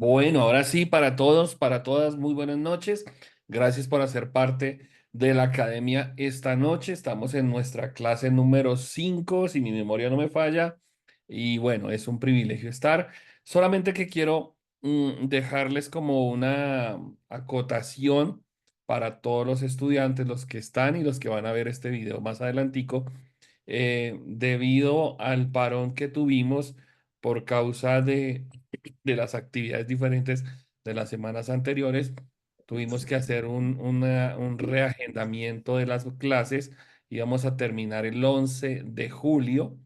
Bueno, ahora sí, para todos, para todas, muy buenas noches. Gracias por hacer parte de la academia esta noche. Estamos en nuestra clase número 5, si mi memoria no me falla. Y bueno, es un privilegio estar. Solamente que quiero dejarles como una acotación para todos los estudiantes, los que están y los que van a ver este video más adelantico, debido al parón que tuvimos por causa de las actividades diferentes de las semanas anteriores, tuvimos que hacer un reagendamiento de las clases. Íbamos a terminar el 11 de julio,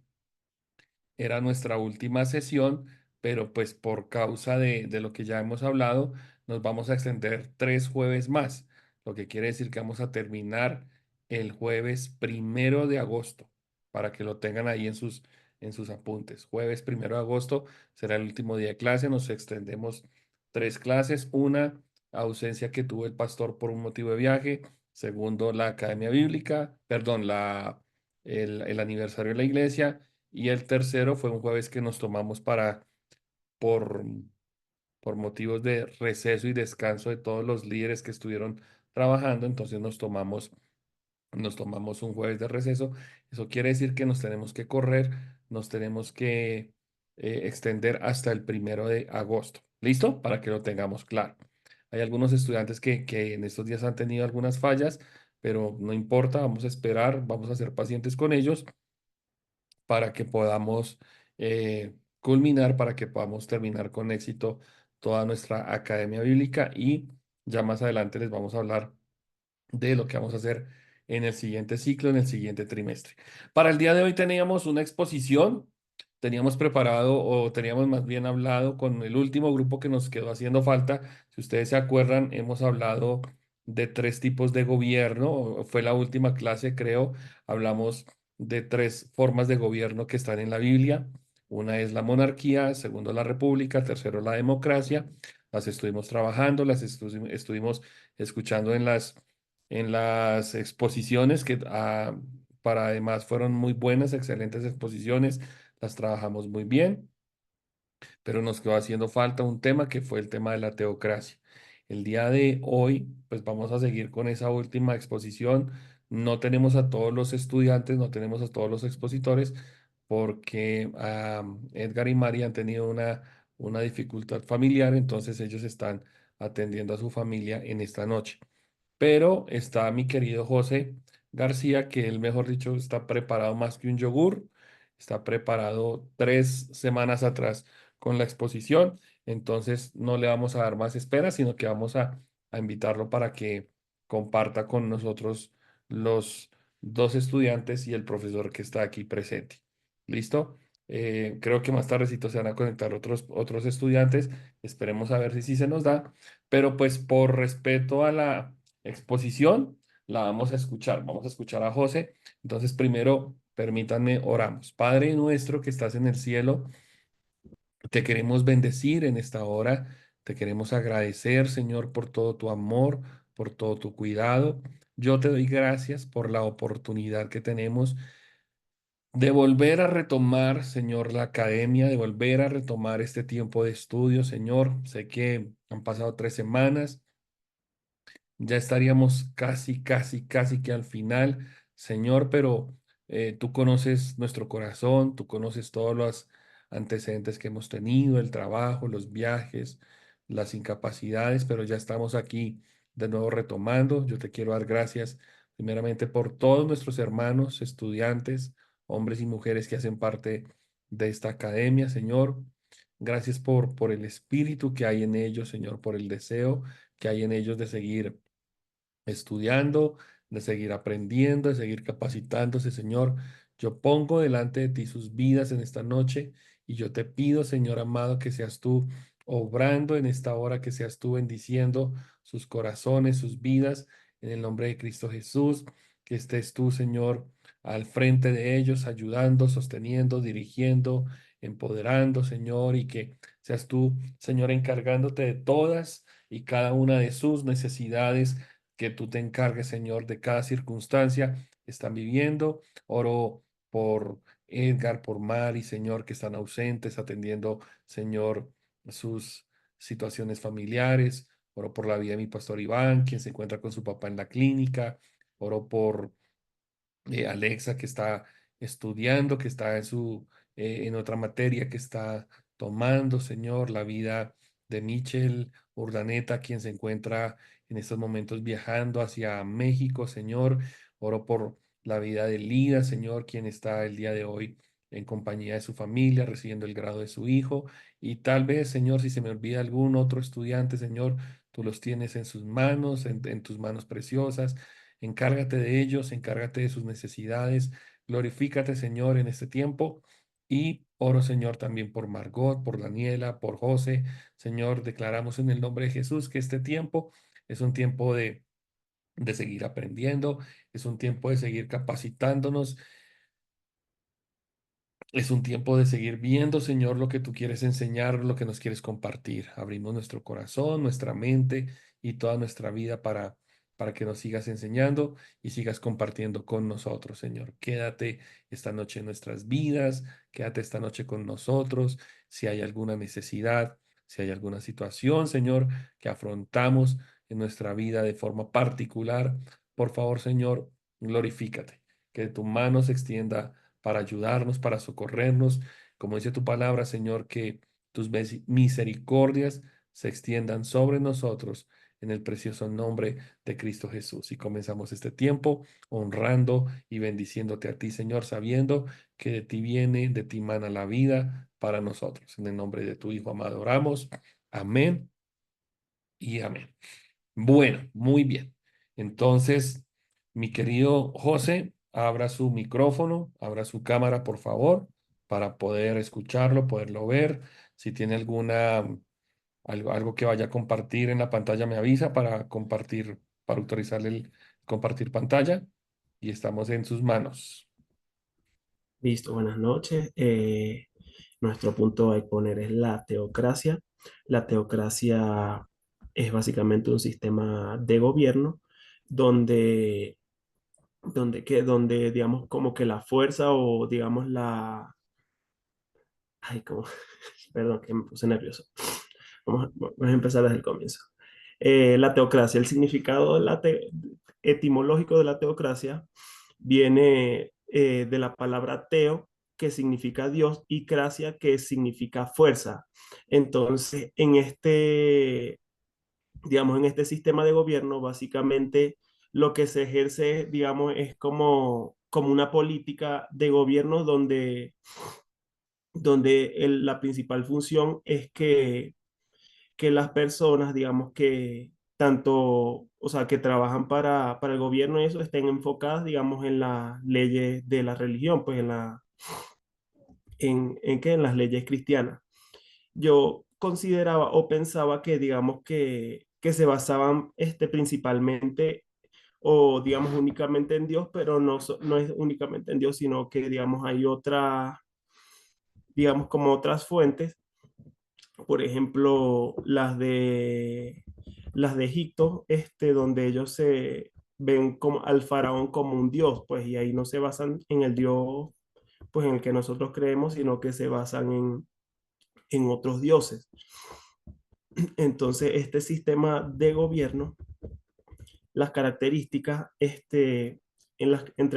era nuestra última sesión, pero pues por causa de lo que ya hemos hablado, nos vamos a extender 3 jueves más, lo que quiere decir que vamos a terminar el jueves 1 de agosto, para que lo tengan ahí en sus apuntes. Jueves 1 de agosto será el último día de clase, nos extendemos 3 clases: una, ausencia que tuvo el pastor por un motivo de viaje; segundo, la academia bíblica, perdón, el aniversario de la iglesia; y el tercero fue un jueves que nos tomamos por, por motivos de receso y descanso de todos los líderes que estuvieron trabajando. Entonces nos tomamos un jueves de receso. Eso quiere decir que nos tenemos que correr, nos tenemos que extender hasta el 1 de agosto. ¿Listo? Para que lo tengamos claro. Hay algunos estudiantes que en estos días han tenido algunas fallas, pero no importa, vamos a esperar, vamos a ser pacientes con ellos para que podamos culminar, para que podamos terminar con éxito toda nuestra academia bíblica. Y ya más adelante les vamos a hablar de lo que vamos a hacer en el siguiente ciclo, en el siguiente trimestre. Para el día de hoy teníamos una exposición, teníamos preparado, o teníamos más bien hablado con el último grupo que nos quedó haciendo falta. Si ustedes se acuerdan, hemos hablado de 3 tipos de gobierno. Fue la última clase, creo. Hablamos de 3 formas de gobierno que están en la Biblia. Una es la monarquía, segundo la república, tercero la democracia. Las estuvimos trabajando, las estuvimos escuchando en las exposiciones que para además fueron muy buenas, excelentes exposiciones. Las trabajamos muy bien, pero nos quedó haciendo falta un tema, que fue el tema de la teocracia. El día de hoy, pues vamos a seguir con esa última exposición. No tenemos a todos los estudiantes, no tenemos a todos los expositores, porque Edgar y Mari han tenido una dificultad familiar. Entonces ellos están atendiendo a su familia en esta noche. Pero está mi querido José García, que él, mejor dicho, está preparado más que un yogur. Está preparado 3 semanas atrás con la exposición. Entonces no le vamos a dar más espera, sino que vamos a invitarlo para que comparta con nosotros, los 2 estudiantes y el profesor que está aquí presente. ¿Listo? Creo que más tardecito se van a conectar otros estudiantes. Esperemos a ver si sí se nos da. Pero pues por respeto a la exposición, la vamos a escuchar. Vamos a escuchar a José. Entonces, primero, permítanme, oramos. Padre nuestro que estás en el cielo, te queremos bendecir en esta hora. Te queremos agradecer, Señor, por todo tu amor, por todo tu cuidado. Yo te doy gracias por la oportunidad que tenemos de volver a retomar, Señor, la academia, de volver a retomar este tiempo de estudio, Señor. Sé que han pasado 3 semanas. Ya estaríamos casi, casi, casi que al final, Señor, pero tú conoces nuestro corazón, tú conoces todos los antecedentes que hemos tenido, el trabajo, los viajes, las incapacidades, pero ya estamos aquí de nuevo retomando. Yo te quiero dar gracias primeramente por todos nuestros hermanos, estudiantes, hombres y mujeres que hacen parte de esta academia, Señor. Gracias por el espíritu que hay en ellos, Señor, por el deseo que hay en ellos de seguir estudiando, de seguir aprendiendo, de seguir capacitándose, Señor. Yo pongo delante de ti sus vidas en esta noche, y yo te pido, Señor amado, que seas tú obrando en esta hora, que seas tú bendiciendo sus corazones, sus vidas, en el nombre de Cristo Jesús. Que estés tú, Señor, al frente de ellos, ayudando, sosteniendo, dirigiendo, empoderando, Señor, y que seas tú, Señor, encargándote de todas y cada una de sus necesidades, que tú te encargues, Señor, de cada circunstancia que están viviendo. Oro por Edgar, por Mari, Señor, que están ausentes, atendiendo, Señor, sus situaciones familiares. Oro por la vida de mi pastor Iván, quien se encuentra con su papá en la clínica. Oro por Alexa, que está estudiando, que está en otra materia que está tomando, Señor, la vida de Michel Urdaneta, quien se encuentra en estos momentos viajando hacia México, Señor. Oro por la vida de Lida, Señor, quien está el día de hoy en compañía de su familia, recibiendo el grado de su hijo. Y tal vez, Señor, si se me olvida algún otro estudiante, Señor, tú los tienes en sus manos, en tus manos preciosas. Encárgate de ellos, encárgate de sus necesidades. Glorifícate, Señor, en este tiempo. Y oro, Señor, también por Margot, por Daniela, por José. Señor, declaramos en el nombre de Jesús que este tiempo es un tiempo de seguir aprendiendo, es un tiempo de seguir capacitándonos, es un tiempo de seguir viendo, Señor, lo que tú quieres enseñar, lo que nos quieres compartir. Abrimos nuestro corazón, nuestra mente y toda nuestra vida para que nos sigas enseñando y sigas compartiendo con nosotros, Señor. Quédate esta noche en nuestras vidas, quédate esta noche con nosotros. Si hay alguna necesidad, si hay alguna situación, Señor, que afrontamos en nuestra vida de forma particular, por favor, Señor, glorifícate. Que tu mano se extienda para ayudarnos, para socorrernos. Como dice tu palabra, Señor, que tus misericordias se extiendan sobre nosotros en el precioso nombre de Cristo Jesús. Y comenzamos este tiempo honrando y bendiciéndote a ti, Señor, sabiendo que de ti viene, de ti mana la vida para nosotros. En el nombre de tu Hijo amado oramos. Amén y amén. Bueno, muy bien. Entonces, mi querido José, abra su micrófono, abra su cámara, por favor, para poder escucharlo, poderlo ver. Si tiene algo que vaya a compartir en la pantalla, me avisa para compartir, para autorizarle el compartir pantalla. Y estamos en sus manos. Listo, buenas noches. Nuestro punto a exponer es la teocracia. La teocracia es básicamente un sistema de gobierno donde, donde digamos, como que la fuerza o, digamos, ay, como, perdón, que me puse nervioso. Vamos a empezar desde el comienzo. La teocracia, el significado etimológico de la teocracia viene de la palabra teo, que significa Dios, y cracia, que significa fuerza. Entonces, digamos, en este sistema de gobierno, básicamente lo que se ejerce, digamos, es como una política de gobierno donde la principal función es que las personas, digamos, que tanto, o sea, que trabajan para el gobierno y eso, estén enfocadas, digamos, en las leyes de la religión, pues en las leyes cristianas. Yo consideraba o pensaba que, digamos, que se basaban principalmente o, digamos, únicamente en Dios, pero no, no es únicamente en Dios, sino que, digamos, hay otras, digamos, como otras fuentes, por ejemplo, las de Egipto, donde ellos se ven como al faraón como un dios, pues, y ahí no se basan en el dios, pues, en el que nosotros creemos, sino que se basan en otros dioses. Entonces, este sistema de gobierno, las características, entre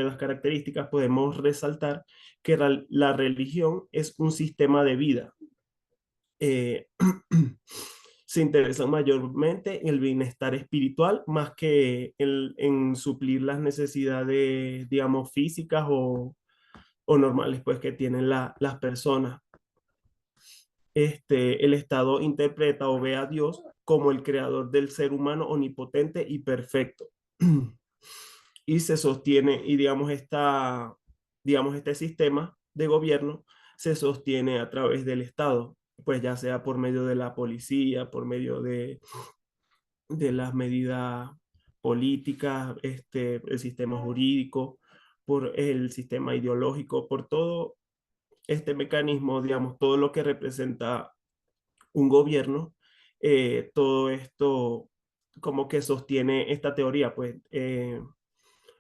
las características podemos resaltar que la religión es un sistema de vida. eh, Se interesan mayormente en el bienestar espiritual más que en suplir las necesidades, digamos, físicas o normales, pues, que tienen las personas. El Estado interpreta o ve a Dios como el creador del ser humano omnipotente y perfecto. Y se sostiene, y digamos, este sistema de gobierno se sostiene a través del Estado, pues ya sea por medio de la policía, por medio de las medidas políticas, el sistema jurídico, por el sistema ideológico, por todo este mecanismo, digamos, todo lo que representa un gobierno, todo esto como que sostiene esta teoría, pues,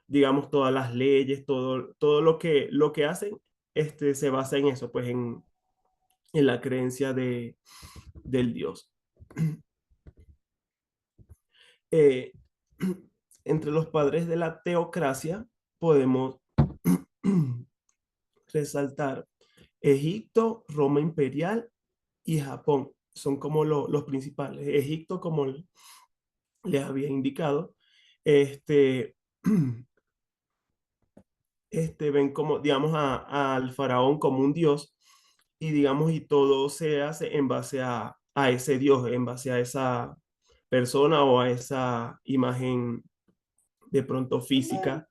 digamos, todas las leyes, todo lo que hacen, se basa en eso, pues, en la creencia del Dios. Eh, entre los padres de la teocracia podemos resaltar Egipto, Roma imperial y Japón. Son como los principales. Egipto, como les había indicado, este, ven como, digamos, al faraón como un dios y, digamos, y todo se hace en base a ese dios, en base a esa persona o a esa imagen de pronto física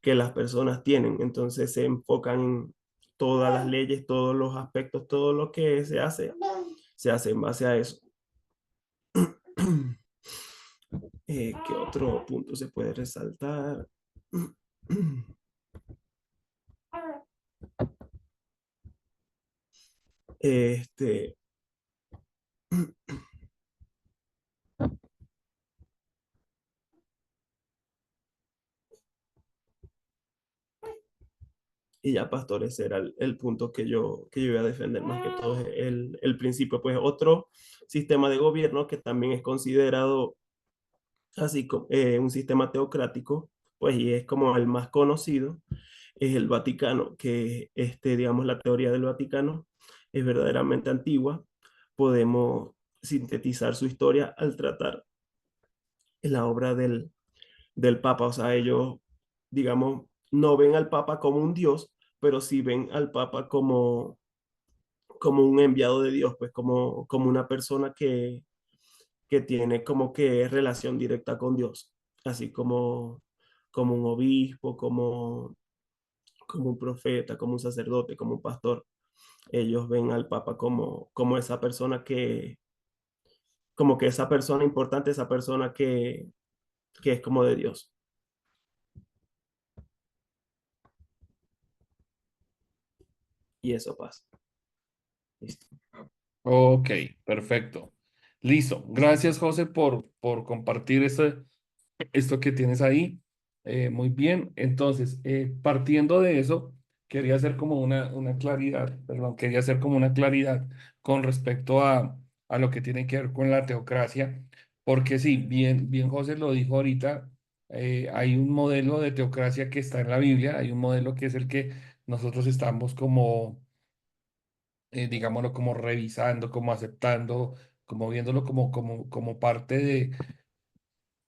que las personas tienen. Entonces se enfocan en todas las leyes, todos los aspectos, todo lo que se hace en base a eso. ¿Qué otro punto se puede resaltar? Este, y ya, Pastor, ese era el punto que yo iba a defender más que todo, el principio. Pues otro sistema de gobierno que también es considerado así como un sistema teocrático, pues y es como el más conocido, es el Vaticano, que digamos, la teoría del Vaticano es verdaderamente antigua. Podemos sintetizar su historia al tratar la obra del Papa. O sea, ellos, digamos, no ven al Papa como un dios, pero sí ven al Papa como un enviado de Dios, pues como una persona que tiene como que relación directa con Dios, así como un obispo, como un profeta, como un sacerdote, como un pastor. Ellos ven al Papa como esa persona como que esa persona importante, esa persona que es como de Dios. Y eso pasa. Listo. Ok, perfecto. Listo. Gracias, José, por compartir esto que tienes ahí. Muy bien. Entonces, partiendo de eso, quería hacer como una claridad, perdón, quería hacer como una claridad con respecto a lo que tiene que ver con la teocracia, porque sí, bien José lo dijo ahorita, hay un modelo de teocracia que está en la Biblia, hay un modelo que es el que nosotros estamos como digámoslo, como revisando, como aceptando, como viéndolo como parte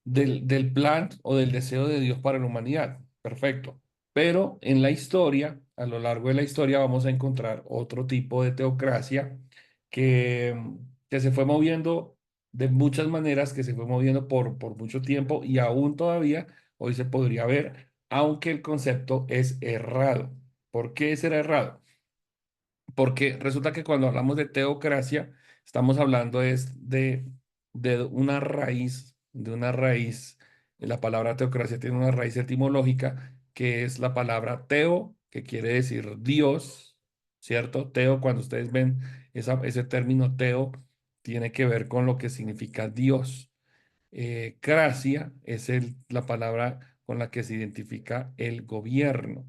del plan o del deseo de Dios para la humanidad. Perfecto. Pero en la historia, a lo largo de la historia, vamos a encontrar otro tipo de teocracia que, que se fue moviendo de muchas maneras, que se fue moviendo por mucho tiempo y aún todavía hoy se podría ver, aunque el concepto es errado. ¿Por qué será errado? Porque resulta que cuando hablamos de teocracia, estamos hablando es de una raíz, la palabra teocracia tiene una raíz etimológica que es la palabra teo, que quiere decir Dios, ¿cierto? Teo, cuando ustedes ven ese término teo, tiene que ver con lo que significa Dios. Cracia es la palabra con la que se identifica el gobierno.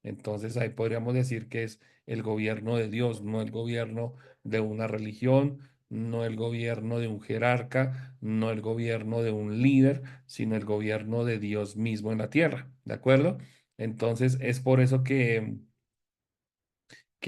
Entonces ahí podríamos decir que es el gobierno de Dios, no el gobierno de una religión, no el gobierno de un jerarca, no el gobierno de un líder, sino el gobierno de Dios mismo en la tierra, ¿de acuerdo? Entonces es por eso que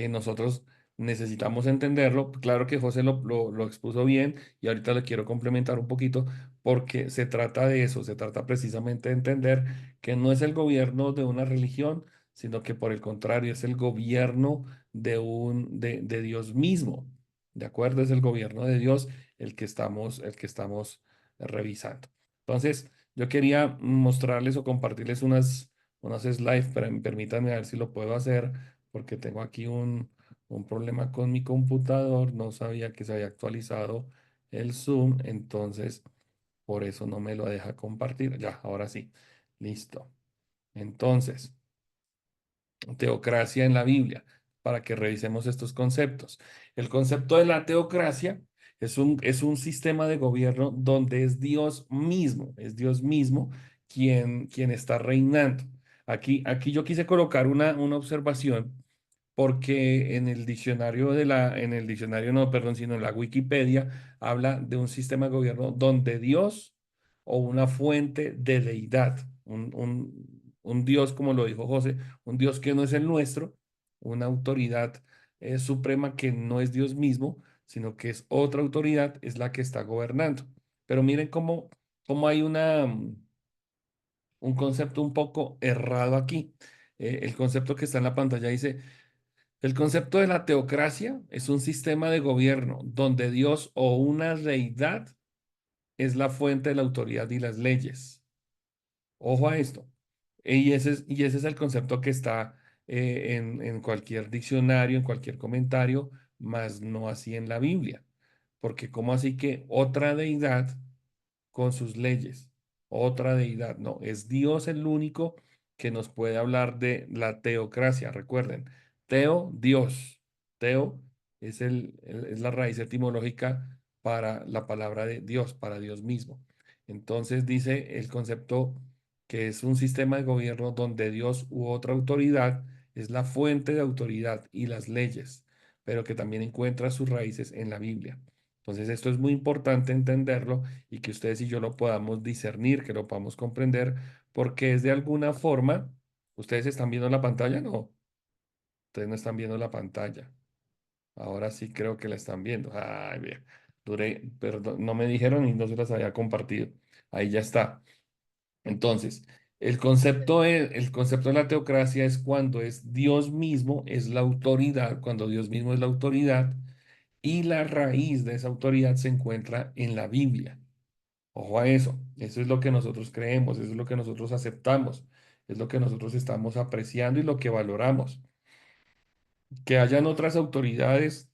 nosotros necesitamos entenderlo. Claro que José lo expuso bien y ahorita le quiero complementar un poquito porque se trata de eso, se trata precisamente de entender que no es el gobierno de una religión, sino que por el contrario es el gobierno de Dios mismo. ¿De acuerdo? Es el gobierno de Dios el que estamos revisando. Entonces, yo quería mostrarles o compartirles unas slides, pero permítanme a ver si lo puedo hacer porque tengo aquí un problema con mi computador, no sabía que se había actualizado el Zoom, entonces por eso no me lo deja compartir. Ya, ahora sí, listo. Entonces, teocracia en la Biblia, para que revisemos estos conceptos. El concepto de la teocracia es un sistema de gobierno donde es Dios mismo quien está reinando. Aquí yo quise colocar una observación porque en el diccionario en el diccionario no, perdón, sino en la Wikipedia habla de un sistema de gobierno donde Dios o una fuente de deidad, un Dios, como lo dijo José, un Dios que no es el nuestro, una autoridad suprema que no es Dios mismo, sino que es otra autoridad, es la que está gobernando. Pero miren cómo hay un concepto un poco errado aquí. El concepto que está en la pantalla dice, el concepto de la teocracia es un sistema de gobierno donde Dios o una deidad es la fuente de la autoridad y las leyes. Ojo a esto. Y ese es el concepto que está en cualquier diccionario, en cualquier comentario, más no así en la Biblia. Porque ¿cómo así que otra deidad con sus leyes? Otra deidad. No, es Dios el único que nos puede hablar de la teocracia. Recuerden, teo, Dios. Teo es, es la raíz etimológica para la palabra de Dios, para Dios mismo. Entonces dice el concepto que es un sistema de gobierno donde Dios u otra autoridad es la fuente de autoridad y las leyes, pero que también encuentra sus raíces en la Biblia. Entonces esto es muy importante entenderlo y que ustedes y yo lo podamos discernir, que lo podamos comprender, porque es de alguna forma, ¿ustedes están viendo la pantalla? No, ustedes no están viendo la pantalla. Ahora sí creo que la están viendo. Ay, bien. Duré, perdón, no me dijeron y no se las había compartido. Ahí ya está. Entonces, el concepto de la teocracia es cuando es Dios mismo, es la autoridad, cuando Dios mismo es la autoridad y la raíz de esa autoridad se encuentra en la Biblia. Ojo a eso es lo que nosotros creemos, eso es lo que nosotros aceptamos, es lo que nosotros estamos apreciando y lo que valoramos. Que hayan otras autoridades,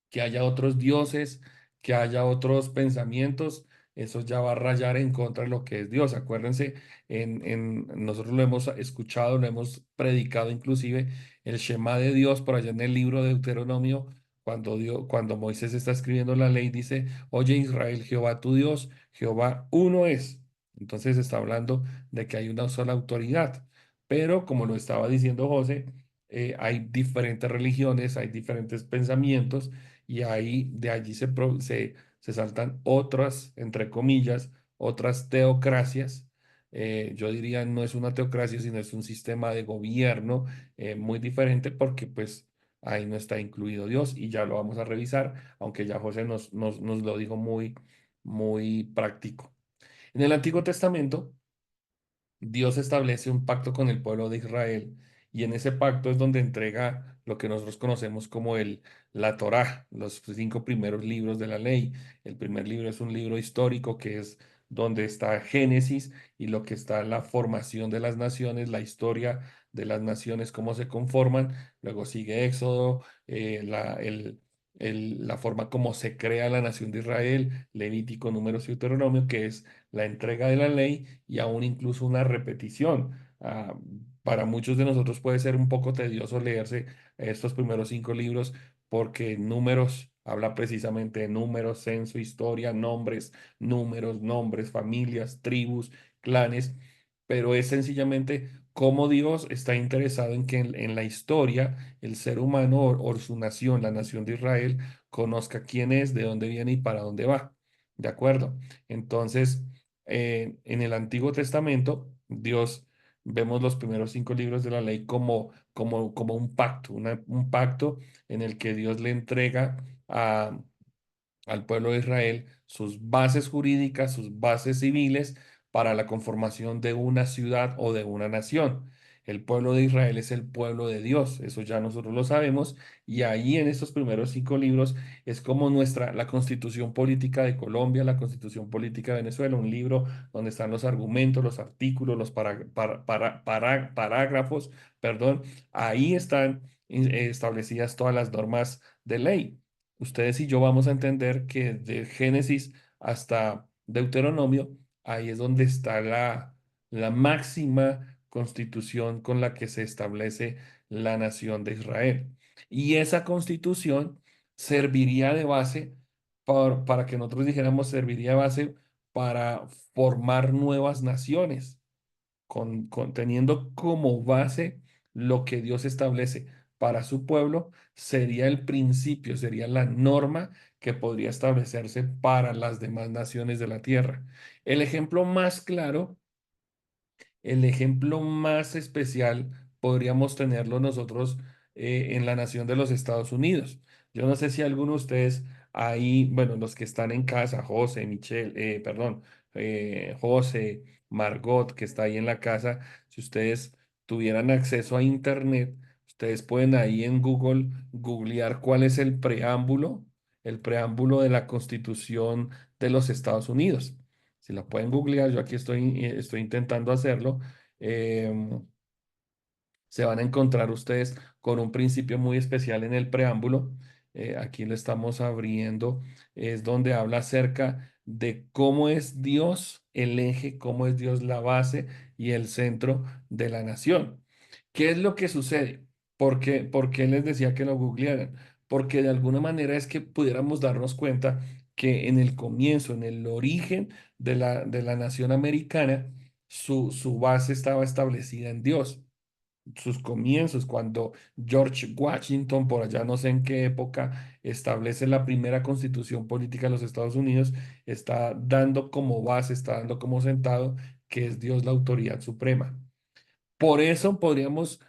que haya otros dioses, que haya otros pensamientos, eso ya va a rayar en contra de lo que es Dios. Acuérdense, nosotros lo hemos escuchado, lo hemos predicado inclusive, el Shema de Dios por allá en el libro de Deuteronomio, cuando Moisés está escribiendo la ley, dice, oye Israel, Jehová tu Dios, Jehová uno es. Entonces está hablando de que hay una sola autoridad. Pero como lo estaba diciendo José, hay diferentes religiones, hay diferentes pensamientos y ahí de allí se saltan otras, entre comillas, otras teocracias. Yo diría no es una teocracia, sino es un sistema de gobierno muy diferente porque pues ahí no está incluido Dios y ya lo vamos a revisar, aunque ya José nos lo dijo muy práctico. En el Antiguo Testamento, Dios establece un pacto con el pueblo de Israel y en ese pacto es donde entrega lo que nosotros conocemos como la Torá, los 5 primeros libros de la ley. El primer libro es un libro histórico que es donde está Génesis y lo que está la formación de las naciones, la historia de las naciones, cómo se conforman. Luego sigue Éxodo, la forma como se crea la nación de Israel, Levítico, Números y Deuteronomio, que es la entrega de la ley y aún incluso una repetición. Para muchos de nosotros puede ser un poco tedioso leerse estos primeros 5 libros porque números habla precisamente de números, censo, historia, nombres, familias, tribus, clanes, pero es sencillamente cómo Dios está interesado en que en la historia el ser humano o su nación, la nación de Israel, conozca quién es, de dónde viene y para dónde va. ¿De acuerdo? Entonces, en el Antiguo Testamento, Dios, vemos los primeros 5 libros de la ley como un pacto, un pacto en el que Dios le entrega al pueblo de Israel sus bases jurídicas, sus bases civiles para la conformación de una ciudad o de una nación. El pueblo de Israel es el pueblo de Dios, eso ya nosotros lo sabemos, y ahí en estos primeros 5 libros es como la constitución política de Colombia, la constitución política de Venezuela, un libro donde están los argumentos, los artículos, los parágrafos, perdón, ahí están establecidas todas las normas de ley. Ustedes y yo vamos a entender que de Génesis hasta Deuteronomio, ahí es donde está la máxima constitución con la que se establece la nación de Israel. Y esa constitución serviría de base para que nosotros dijéramos, serviría de base para formar nuevas naciones teniendo como base lo que Dios establece. para su pueblo, sería el principio, sería la norma que podría establecerse para las demás naciones de la tierra. El ejemplo más claro, el ejemplo más especial podríamos tenerlo nosotros en la nación de los Estados Unidos. Yo no sé si alguno de ustedes ahí, bueno, los que están en casa, José, Michelle, perdón, José, Margot, que está ahí en la casa, si ustedes tuvieran acceso a Internet, ustedes pueden ahí en Google googlear cuál es el preámbulo de la Constitución de los Estados Unidos. Si la pueden googlear, yo aquí estoy intentando hacerlo. em, Se van a encontrar ustedes con un principio muy especial en el preámbulo. Aquí lo estamos abriendo. Es donde habla acerca de cómo es Dios el eje, cómo es Dios la base y el centro de la nación. ¿Qué es lo que sucede? ¿Por qué les decía que lo googlearan? Porque de alguna manera es que pudiéramos darnos cuenta que en el comienzo, en el origen de la nación americana, su base estaba establecida en Dios. Sus comienzos, cuando George Washington, por allá no sé en qué época, establece la primera constitución política de los Estados Unidos, está dando como base, está dando como sentado que es Dios la autoridad suprema. Por eso podríamos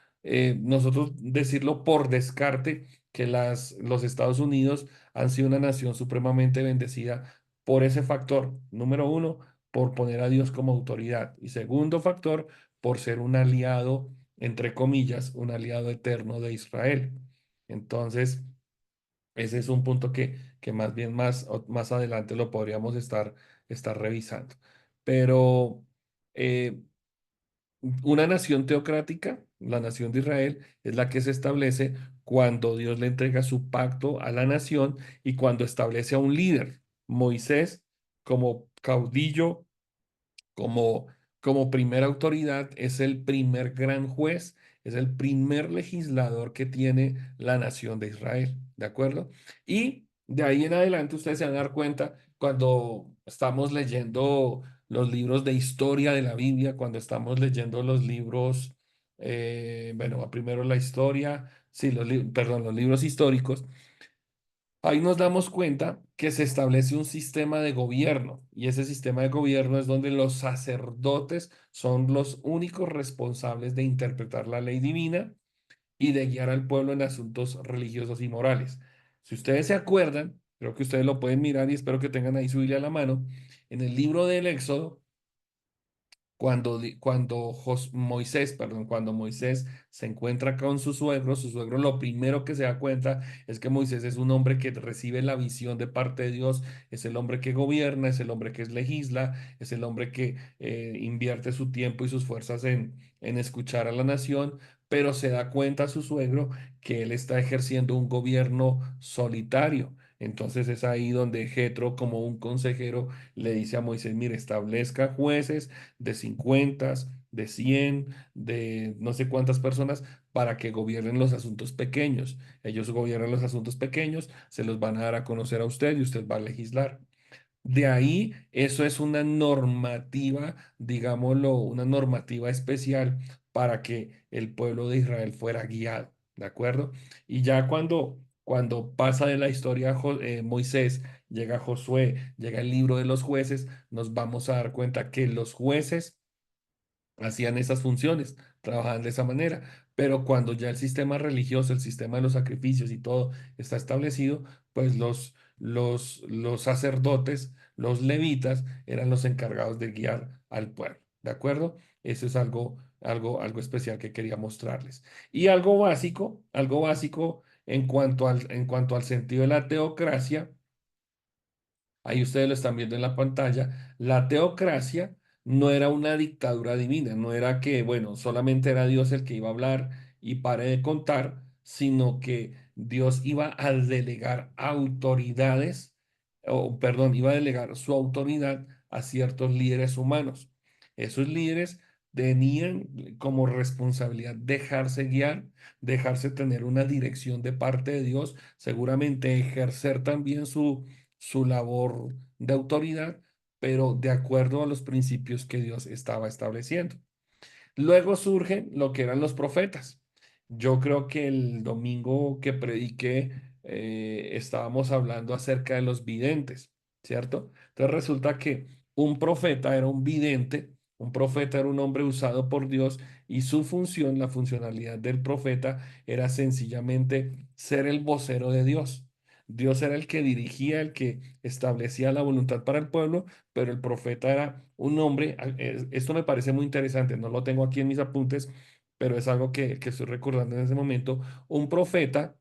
nosotros decirlo por descarte que los Estados Unidos han sido una nación supremamente bendecida por ese factor. Número uno, por poner a Dios como autoridad. Y segundo factor, por ser un aliado, entre comillas, un aliado eterno de Israel. Entonces, ese es un punto que más bien más adelante lo podríamos estar revisando. Pero... eh, una nación teocrática, la nación de Israel, es la que se establece cuando Dios le entrega su pacto a la nación y cuando establece a un líder, Moisés, como caudillo, como, como primera autoridad, es el primer gran juez, es el primer legislador que tiene la nación de Israel, ¿de acuerdo? Y de ahí en adelante ustedes se van a dar cuenta cuando estamos leyendo los libros de historia de la Biblia, cuando estamos leyendo los libros, bueno, primero la historia, sí, perdón, los libros históricos. Ahí nos damos cuenta que se establece un sistema de gobierno y ese sistema de gobierno es donde los sacerdotes son los únicos responsables de interpretar la ley divina y de guiar al pueblo en asuntos religiosos y morales. Si ustedes se acuerdan, creo que ustedes lo pueden mirar y espero que tengan ahí su Biblia a la mano, en el libro del Éxodo Moisés, perdón, cuando Moisés se encuentra con su suegro lo primero que se da cuenta es que Moisés es un hombre que recibe la visión de parte de Dios, es el hombre que gobierna, es el hombre que legisla, es el hombre que invierte su tiempo y sus fuerzas en escuchar a la nación, pero se da cuenta su suegro que él está ejerciendo un gobierno solitario. Entonces es ahí donde Jetro, como un consejero, le dice a Moisés, mire, establezca jueces de 50, de 100, de no sé cuántas personas para que gobiernen los asuntos pequeños. Ellos gobiernan los asuntos pequeños, se los van a dar a conocer a usted y usted va a legislar. De ahí, eso es una normativa, digámoslo, una normativa especial para que el pueblo de Israel fuera guiado, ¿de acuerdo? Y ya cuando pasa de la historia Moisés, llega Josué, llega el libro de los jueces, nos vamos a dar cuenta que los jueces hacían esas funciones, trabajaban de esa manera, pero cuando ya el sistema religioso, el sistema de los sacrificios y todo está establecido, pues los sacerdotes, los levitas, eran los encargados de guiar al pueblo, ¿de acuerdo? Eso es algo especial que quería mostrarles. Y algo básico en cuanto al sentido de la teocracia. Ahí ustedes lo están viendo en la pantalla. La teocracia no era una dictadura divina, no era que, bueno, solamente era Dios el que iba a hablar y pare de contar, sino que Dios iba a delegar autoridades, o perdón, iba a delegar su autoridad a ciertos líderes humanos. Esos líderes tenían como responsabilidad dejarse guiar, dejarse tener una dirección de parte de Dios, seguramente ejercer también su labor de autoridad, pero de acuerdo a los principios que Dios estaba estableciendo. Luego surgen lo que eran los profetas. Yo creo que el domingo que prediqué estábamos hablando acerca de los videntes, ¿cierto? Entonces resulta que un profeta era un vidente, un profeta era un hombre usado por Dios y su función, la funcionalidad del profeta era sencillamente ser el vocero de Dios. Dios era el que dirigía, el que establecía la voluntad para el pueblo, pero el profeta era un hombre, esto me parece muy interesante, no lo tengo aquí en mis apuntes, pero es algo que estoy recordando en ese momento. Un profeta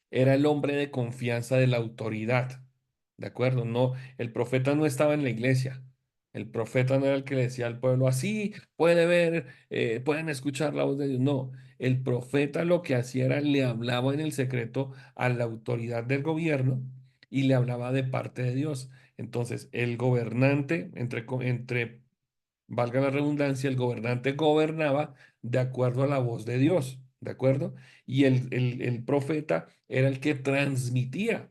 era el hombre de confianza de la autoridad, ¿de acuerdo? No, el profeta no estaba en la iglesia. El profeta no era el que le decía al pueblo, así puede ver, pueden escuchar la voz de Dios. No, el profeta lo que hacía era le hablaba en el secreto a la autoridad del gobierno y le hablaba de parte de Dios. Entonces, el gobernante, entre valga la redundancia, el gobernante gobernaba de acuerdo a la voz de Dios, ¿de acuerdo? Y el profeta era el que transmitía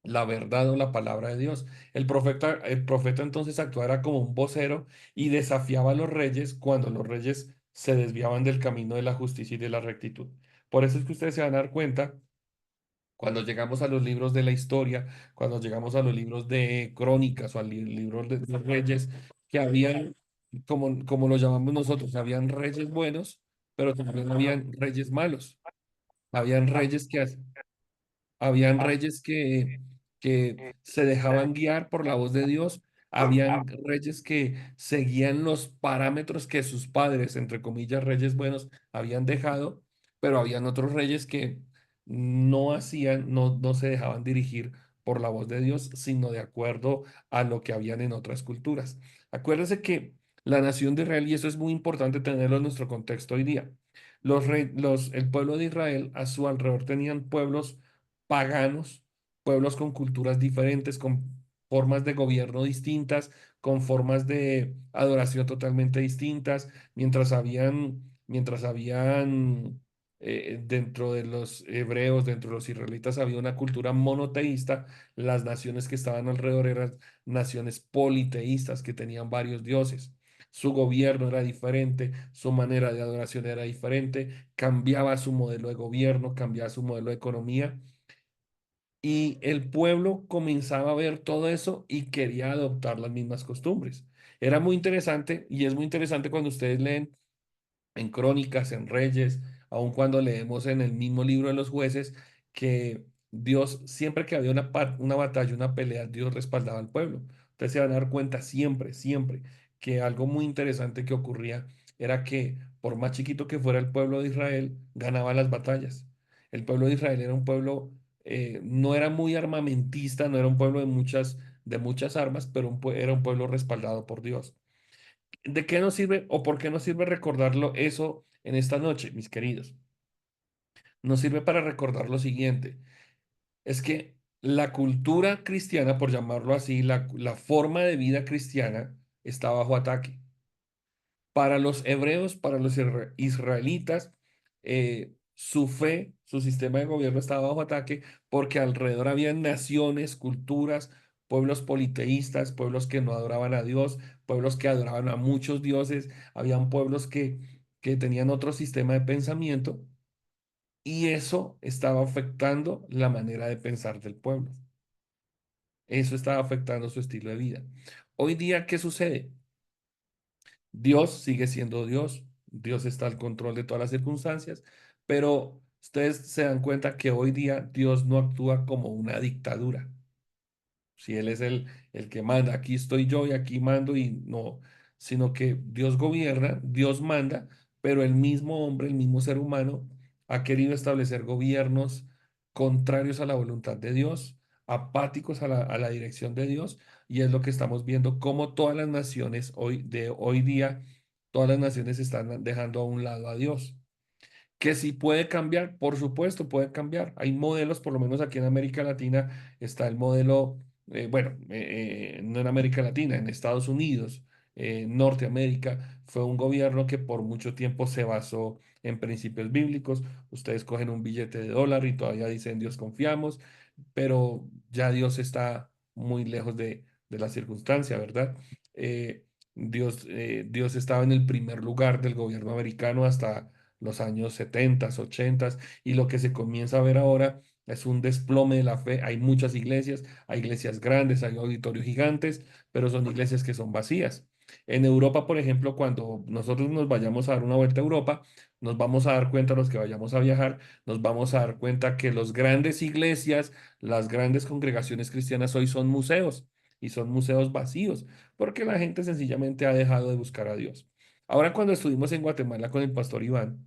la verdad o la palabra de Dios. El profeta entonces actuaba como un vocero y desafiaba a los reyes cuando los reyes se desviaban del camino de la justicia y de la rectitud. Por eso es que ustedes se van a dar cuenta cuando llegamos a los libros de la historia, cuando llegamos a los libros de crónicas o al libro de los reyes, que habían, como lo llamamos nosotros, habían reyes buenos, pero también habían reyes malos. Habían reyes que se dejaban guiar por la voz de Dios. Habían reyes que seguían los parámetros que sus padres, entre comillas, reyes buenos, habían dejado, pero habían otros reyes que no hacían, no se dejaban dirigir por la voz de Dios, sino de acuerdo a lo que habían en otras culturas. Acuérdense que la nación de Israel, y eso es muy importante tenerlo en nuestro contexto hoy día, el pueblo de Israel a su alrededor tenían pueblos paganos, pueblos con culturas diferentes, con formas de gobierno distintas, con formas de adoración totalmente distintas, mientras habían dentro de los hebreos, dentro de los israelitas, había una cultura monoteísta, las naciones que estaban alrededor eran naciones politeístas que tenían varios dioses. Su gobierno era diferente, su manera de adoración era diferente, cambiaba su modelo de gobierno, cambiaba su modelo de economía y el pueblo comenzaba a ver todo eso y quería adoptar las mismas costumbres. Era muy interesante y es muy interesante cuando ustedes leen en Crónicas, en Reyes, aun cuando leemos en el mismo libro de los jueces, que Dios, siempre que había una batalla, una pelea, Dios respaldaba al pueblo. Ustedes se van a dar cuenta siempre, siempre, que algo muy interesante que ocurría era que por más chiquito que fuera el pueblo de Israel, ganaba las batallas. El pueblo de Israel era un pueblo, no era muy armamentista, no era un pueblo de muchas armas, pero era un pueblo respaldado por Dios. ¿De qué nos sirve o por qué nos sirve recordarlo eso en esta noche, mis queridos? Nos sirve para recordar lo siguiente, es que la cultura cristiana, por llamarlo así, la forma de vida cristiana está bajo ataque. Para los hebreos, para los israelitas, su fe, su sistema de gobierno estaba bajo ataque porque alrededor había naciones, culturas, pueblos politeístas, pueblos que no adoraban a Dios, pueblos que adoraban a muchos dioses, habían pueblos que tenían otro sistema de pensamiento y eso estaba afectando la manera de pensar del pueblo. Eso estaba afectando su estilo de vida. Hoy día, ¿qué sucede? Dios sigue siendo Dios, Dios está al control de todas las circunstancias, pero ustedes se dan cuenta que hoy día Dios no actúa como una dictadura. Si Él es el que manda, aquí estoy yo y aquí mando y no, sino que Dios gobierna, Dios manda, pero el mismo hombre, el mismo ser humano ha querido establecer gobiernos contrarios a la voluntad de Dios, apáticos a la dirección de Dios, y es lo que estamos viendo, como todas las naciones de hoy día, todas las naciones están dejando a un lado a Dios. Que si puede cambiar, por supuesto, puede cambiar. Hay modelos, por lo menos aquí en América Latina está el modelo, bueno, no en América Latina, en Estados Unidos, Norteamérica, fue un gobierno que por mucho tiempo se basó en principios bíblicos. Ustedes cogen un billete de dólar y todavía dicen Dios confiamos, pero ya Dios está muy lejos de la circunstancia, ¿verdad? Dios estaba en el primer lugar del gobierno americano los años 70, 80, y lo que se comienza a ver ahora es un desplome de la fe. Hay muchas iglesias, hay iglesias grandes, hay auditorios gigantes, pero son iglesias que son vacías. En Europa, por ejemplo, cuando nosotros nos vayamos a dar una vuelta a Europa, nos vamos a dar cuenta, los que vayamos a viajar, nos vamos a dar cuenta que las grandes iglesias, las grandes congregaciones cristianas hoy son museos y son museos vacíos, porque la gente sencillamente ha dejado de buscar a Dios. Ahora, cuando estuvimos en Guatemala con el pastor Iván,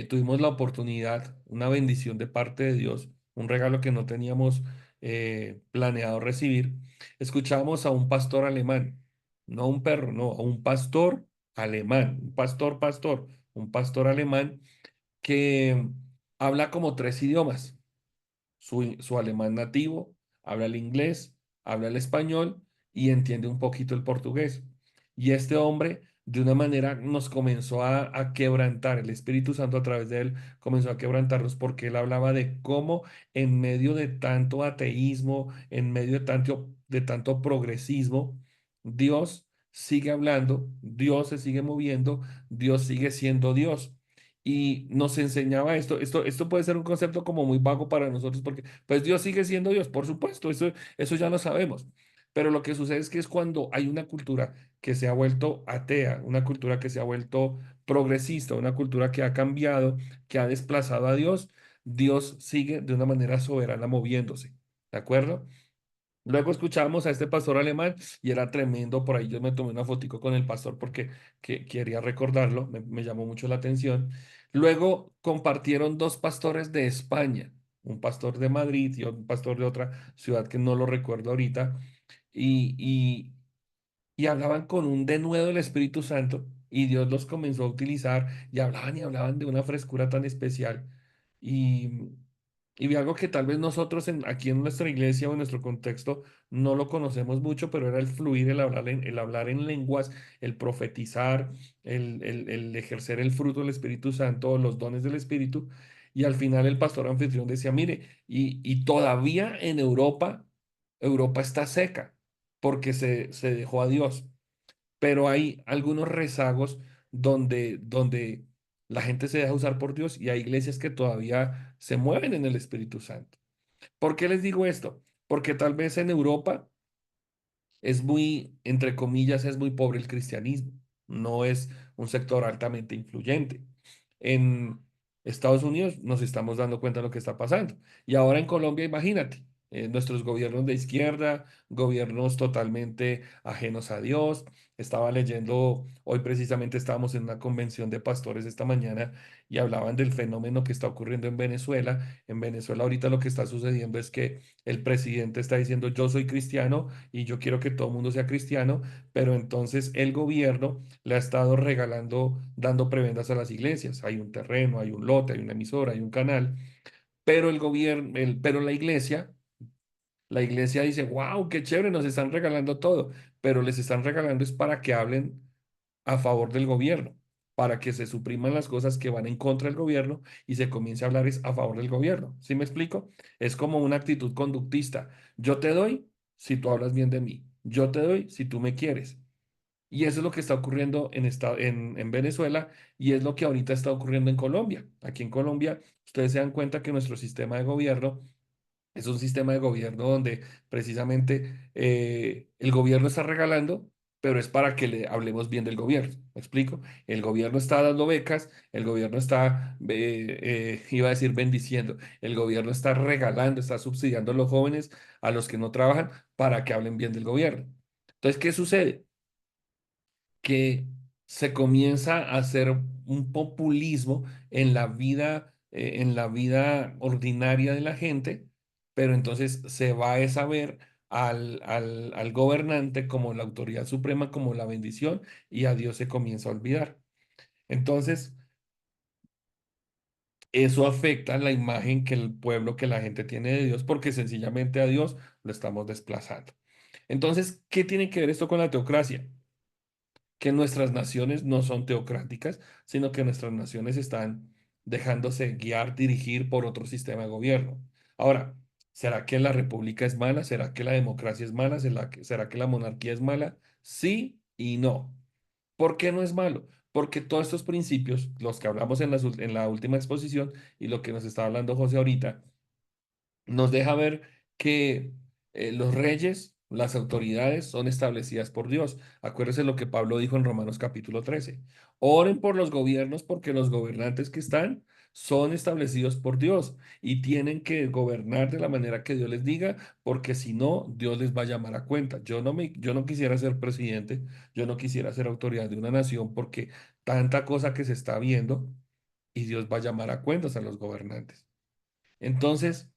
tuvimos la oportunidad, una bendición de parte de Dios, un regalo que no teníamos planeado recibir. Escuchábamos a un pastor alemán, no a un perro, no, a un pastor alemán, un pastor alemán que habla como tres idiomas: su alemán nativo, habla el inglés, habla el español y entiende un poquito el portugués. Y este hombre, de una manera, nos comenzó a quebrantar. El Espíritu Santo a través de él comenzó a quebrantarnos porque él hablaba de cómo en medio de tanto ateísmo, en medio de tanto progresismo, Dios sigue hablando, Dios se sigue moviendo, Dios sigue siendo Dios. Y nos enseñaba esto puede ser un concepto como muy vago para nosotros porque pues Dios sigue siendo Dios, por supuesto, eso ya lo sabemos. Pero lo que sucede es que es cuando hay una cultura que se ha vuelto atea, una cultura que se ha vuelto progresista, una cultura que ha cambiado, que ha desplazado a Dios, Dios sigue de una manera soberana moviéndose, ¿de acuerdo? Luego escuchábamos a este pastor alemán y era tremendo. Por ahí yo me tomé una fotico con el pastor porque quería recordarlo, me llamó mucho la atención. Luego compartieron dos pastores de España, un pastor de Madrid y un pastor de otra ciudad que no lo recuerdo ahorita, y, y hablaban con un denuedo del Espíritu Santo y Dios los comenzó a utilizar y hablaban de una frescura tan especial. Y, y vi algo que tal vez nosotros aquí en nuestra iglesia o en nuestro contexto no lo conocemos mucho, pero era el fluir, el hablar en lenguas, el profetizar, el ejercer el fruto del Espíritu Santo o los dones del Espíritu. Y al final el pastor anfitrión decía, mire, y todavía en Europa, Europa está seca porque se dejó a Dios. Pero hay algunos rezagos donde la gente se deja usar por Dios y hay iglesias que todavía se mueven en el Espíritu Santo. ¿Por qué les digo esto? Porque tal vez en Europa es muy, entre comillas, es muy pobre el cristianismo. No es un sector altamente influyente. En Estados Unidos nos estamos dando cuenta de lo que está pasando. Y ahora en Colombia, imagínate, nuestros gobiernos de izquierda, gobiernos totalmente ajenos a Dios. Estaba leyendo, hoy precisamente estábamos en una convención de pastores esta mañana y hablaban del fenómeno que está ocurriendo en Venezuela. En Venezuela ahorita lo que está sucediendo es que el presidente está diciendo yo soy cristiano y yo quiero que todo el mundo sea cristiano, pero entonces el gobierno le ha estado regalando, dando prebendas a las iglesias. Hay un terreno, hay un lote, hay una emisora, hay un canal, pero el gobierno, pero la iglesia dice, wow, qué chévere, nos están regalando todo, pero les están regalando es para que hablen a favor del gobierno, para que se supriman las cosas que van en contra del gobierno y se comience a hablar es a favor del gobierno. ¿Sí me explico? Es como una actitud conductista. Yo te doy si tú hablas bien de mí. Yo te doy si tú me quieres. Y eso es lo que está ocurriendo en Venezuela y es lo que ahorita está ocurriendo en Colombia. Aquí en Colombia, ustedes se dan cuenta que nuestro sistema de gobierno es un sistema de gobierno donde precisamente el gobierno está regalando, pero es para que le hablemos bien del gobierno. ¿Me explico? El gobierno está dando becas, el gobierno está, iba a decir bendiciendo, el gobierno está regalando, está subsidiando a los jóvenes, a los que no trabajan, para que hablen bien del gobierno. Entonces, ¿qué sucede? Que se comienza a hacer un populismo en la vida ordinaria de la gente, pero entonces se va a saber al gobernante como la autoridad suprema, como la bendición, y a Dios se comienza a olvidar. Entonces, eso afecta la imagen que el pueblo, que la gente tiene de Dios, porque sencillamente a Dios lo estamos desplazando. Entonces, ¿qué tiene que ver esto con la teocracia? Que nuestras naciones no son teocráticas, sino que nuestras naciones están dejándose guiar, dirigir por otro sistema de gobierno. Ahora, ¿será que la república es mala? ¿Será que la democracia es mala? ¿Será que la monarquía es mala? Sí y no. ¿Por qué no es malo? porque todos estos principios, los que hablamos en en la última exposición y lo que nos está hablando José ahorita, nos deja ver que los reyes, las autoridades son establecidas por Dios. Acuérdense lo que Pablo dijo en Romanos capítulo 13. Oren por los gobiernos porque los gobernantes que están son establecidos por Dios y tienen que gobernar de la manera que Dios les diga, porque si no, Dios les va a llamar a cuenta. Yo no quisiera ser presidente, yo no quisiera ser autoridad de una nación porque tanta cosa que se está viendo y Dios va a llamar a cuentas a los gobernantes. Entonces,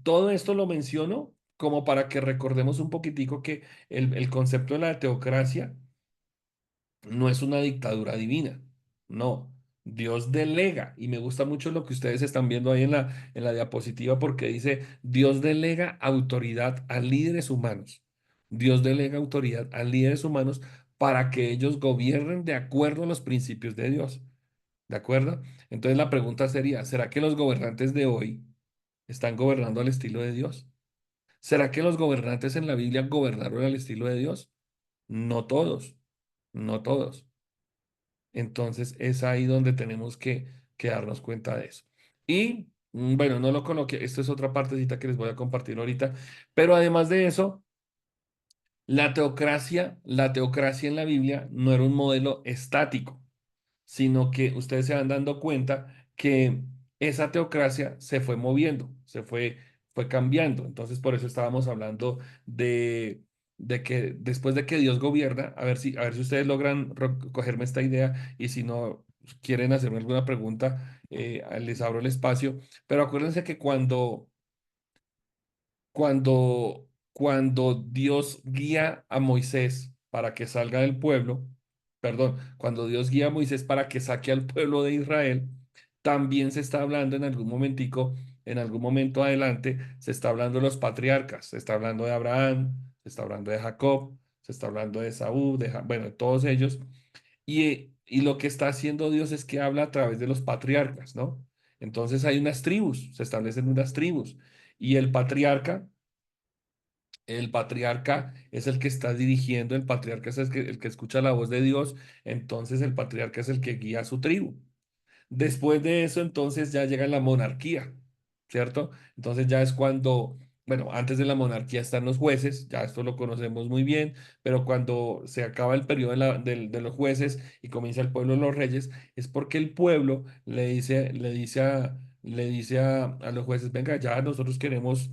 todo esto lo menciono como para que recordemos un poquitico que el concepto de la teocracia no es una dictadura divina, no. Dios delega, y me gusta mucho lo que ustedes están viendo ahí en la diapositiva porque dice, Dios delega autoridad a líderes humanos. Dios delega autoridad a líderes humanos para que ellos gobiernen de acuerdo a los principios de Dios. ¿De acuerdo? Entonces la pregunta sería, ¿será que los gobernantes de hoy están gobernando al estilo de Dios? ¿Será que los gobernantes en la Biblia gobernaron al estilo de Dios? No todos, no todos. Entonces es ahí donde tenemos que darnos cuenta de eso. Y bueno, no lo coloqué, esto es otra partecita que les voy a compartir ahorita, pero además de eso, la teocracia en la Biblia no era un modelo estático, sino que ustedes se van dando cuenta que esa teocracia se fue moviendo, fue cambiando. Entonces, por eso estábamos hablando de que después de que Dios gobierna, a ver si ustedes logran cogerme esta idea y si no quieren hacerme alguna pregunta, les abro el espacio. Pero acuérdense que cuando Dios guía a Moisés para que salga del pueblo, perdón, cuando Dios guía a Moisés para que saque al pueblo de Israel, también se está hablando en algún momentico, en algún momento adelante, se está hablando de los patriarcas, se está hablando de Abraham, se está hablando de Jacob, se está hablando de Saúl, bueno, de todos ellos. Y lo que está haciendo Dios es que habla a través de los patriarcas, ¿no? Entonces hay unas tribus, se establecen unas tribus. Y el patriarca es el que está dirigiendo, el patriarca es el que escucha la voz de Dios, entonces el patriarca es el que guía a su tribu. Después de eso, entonces ya llega la monarquía, ¿cierto? Entonces ya es cuando, bueno, antes de la monarquía están los jueces, ya esto lo conocemos muy bien, pero cuando se acaba el periodo de los jueces y comienza el pueblo de los reyes, es porque el pueblo le dice a los jueces, venga, ya nosotros queremos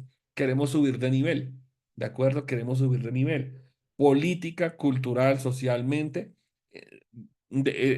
subir de nivel, ¿de acuerdo? Queremos subir de nivel. Política, cultural, socialmente. eh,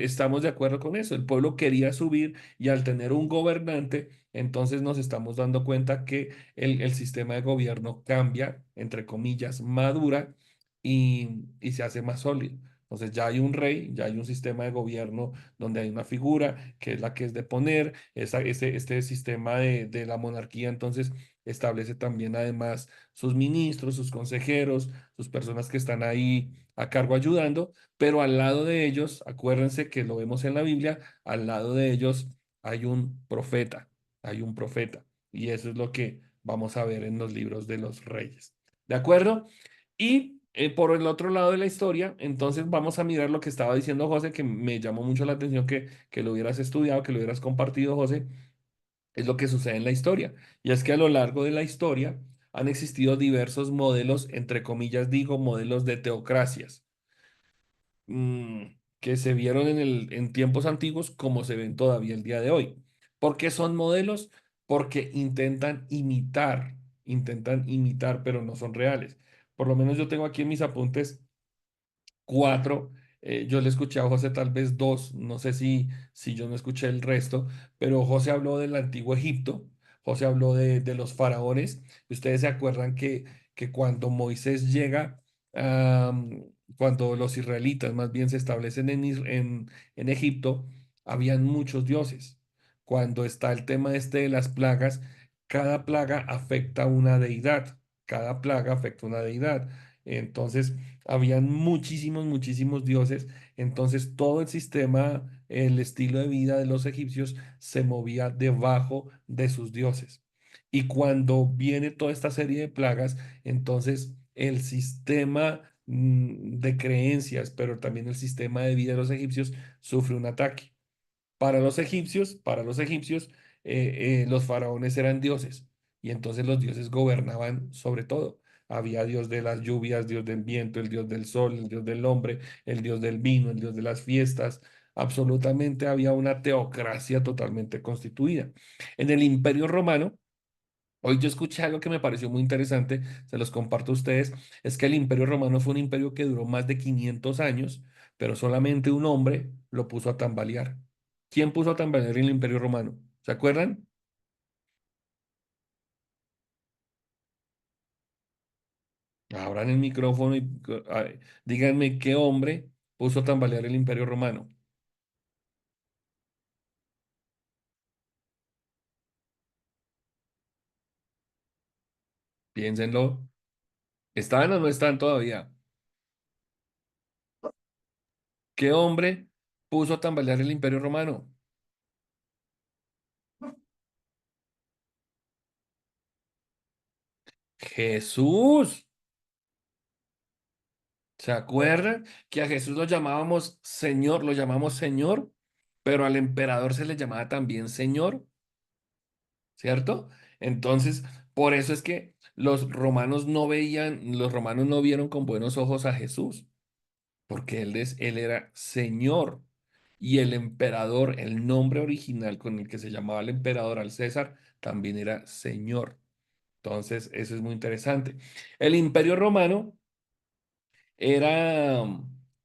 Estamos de acuerdo con eso. El pueblo quería subir y al tener un gobernante, entonces nos estamos dando cuenta que el sistema de gobierno cambia, entre comillas, madura y se hace más sólido. Entonces ya hay un rey, ya hay un sistema de gobierno donde hay una figura que es la que es de poner, este sistema de la monarquía entonces establece también además sus ministros, sus consejeros, sus personas que están ahí a cargo ayudando, pero al lado de ellos, acuérdense que lo vemos en la Biblia, al lado de ellos hay un profeta, y eso es lo que vamos a ver en los libros de los reyes. ¿De acuerdo? Y por el otro lado de la historia, entonces vamos a mirar lo que estaba diciendo José, que me llamó mucho la atención que lo hubieras estudiado, que lo hubieras compartido, José, es lo que sucede en la historia. Y es que a lo largo de la historia han existido diversos modelos, entre comillas digo, modelos de teocracias mm, que se vieron en tiempos antiguos como se ven todavía el día de hoy. ¿Por qué son modelos? Porque intentan imitar, pero no son reales. Por lo menos yo tengo aquí en mis apuntes cuatro. Yo le escuché a José tal vez dos, no sé si yo no escuché el resto, pero José habló del antiguo Egipto, José habló de los faraones. Y ustedes se acuerdan que cuando Moisés llega, am, cuando los israelitas más bien se establecen en Egipto, habían muchos dioses. Cuando está el tema este de las plagas, cada plaga afecta a una deidad, cada plaga afecta a una deidad. Entonces, habían muchísimos dioses, entonces todo el sistema, el estilo de vida de los egipcios se movía debajo de sus dioses. Y cuando viene toda esta serie de plagas, entonces el sistema de creencias, pero también el sistema de vida de los egipcios sufre un ataque. Para los egipcios, los faraones eran dioses y entonces los dioses gobernaban sobre todo. Había dios de las lluvias, dios del viento, el dios del sol, el dios del hombre, el dios del vino, el dios de las fiestas. Absolutamente había una teocracia totalmente constituida. En el Imperio Romano, hoy yo escuché algo que me pareció muy interesante, se los comparto a ustedes, es que el Imperio Romano fue un imperio que duró más de 500 años, pero solamente un hombre lo puso a tambalear. ¿Quién puso a tambalear el Imperio Romano? ¿Se acuerdan? Abran el micrófono y díganme qué hombre puso a tambalear el Imperio Romano. Piénsenlo. ¿Están o no están todavía? ¿Qué hombre puso a tambalear el Imperio Romano? Jesús. ¿Se acuerdan que a Jesús lo llamábamos Señor, lo llamamos Señor, pero al emperador se le llamaba también Señor, ¿cierto? Entonces, por eso es que los romanos no vieron con buenos ojos a Jesús, porque él era Señor y el emperador, el nombre original con el que se llamaba el emperador al César, también era Señor. Entonces, eso es muy interesante. El Imperio Romano era,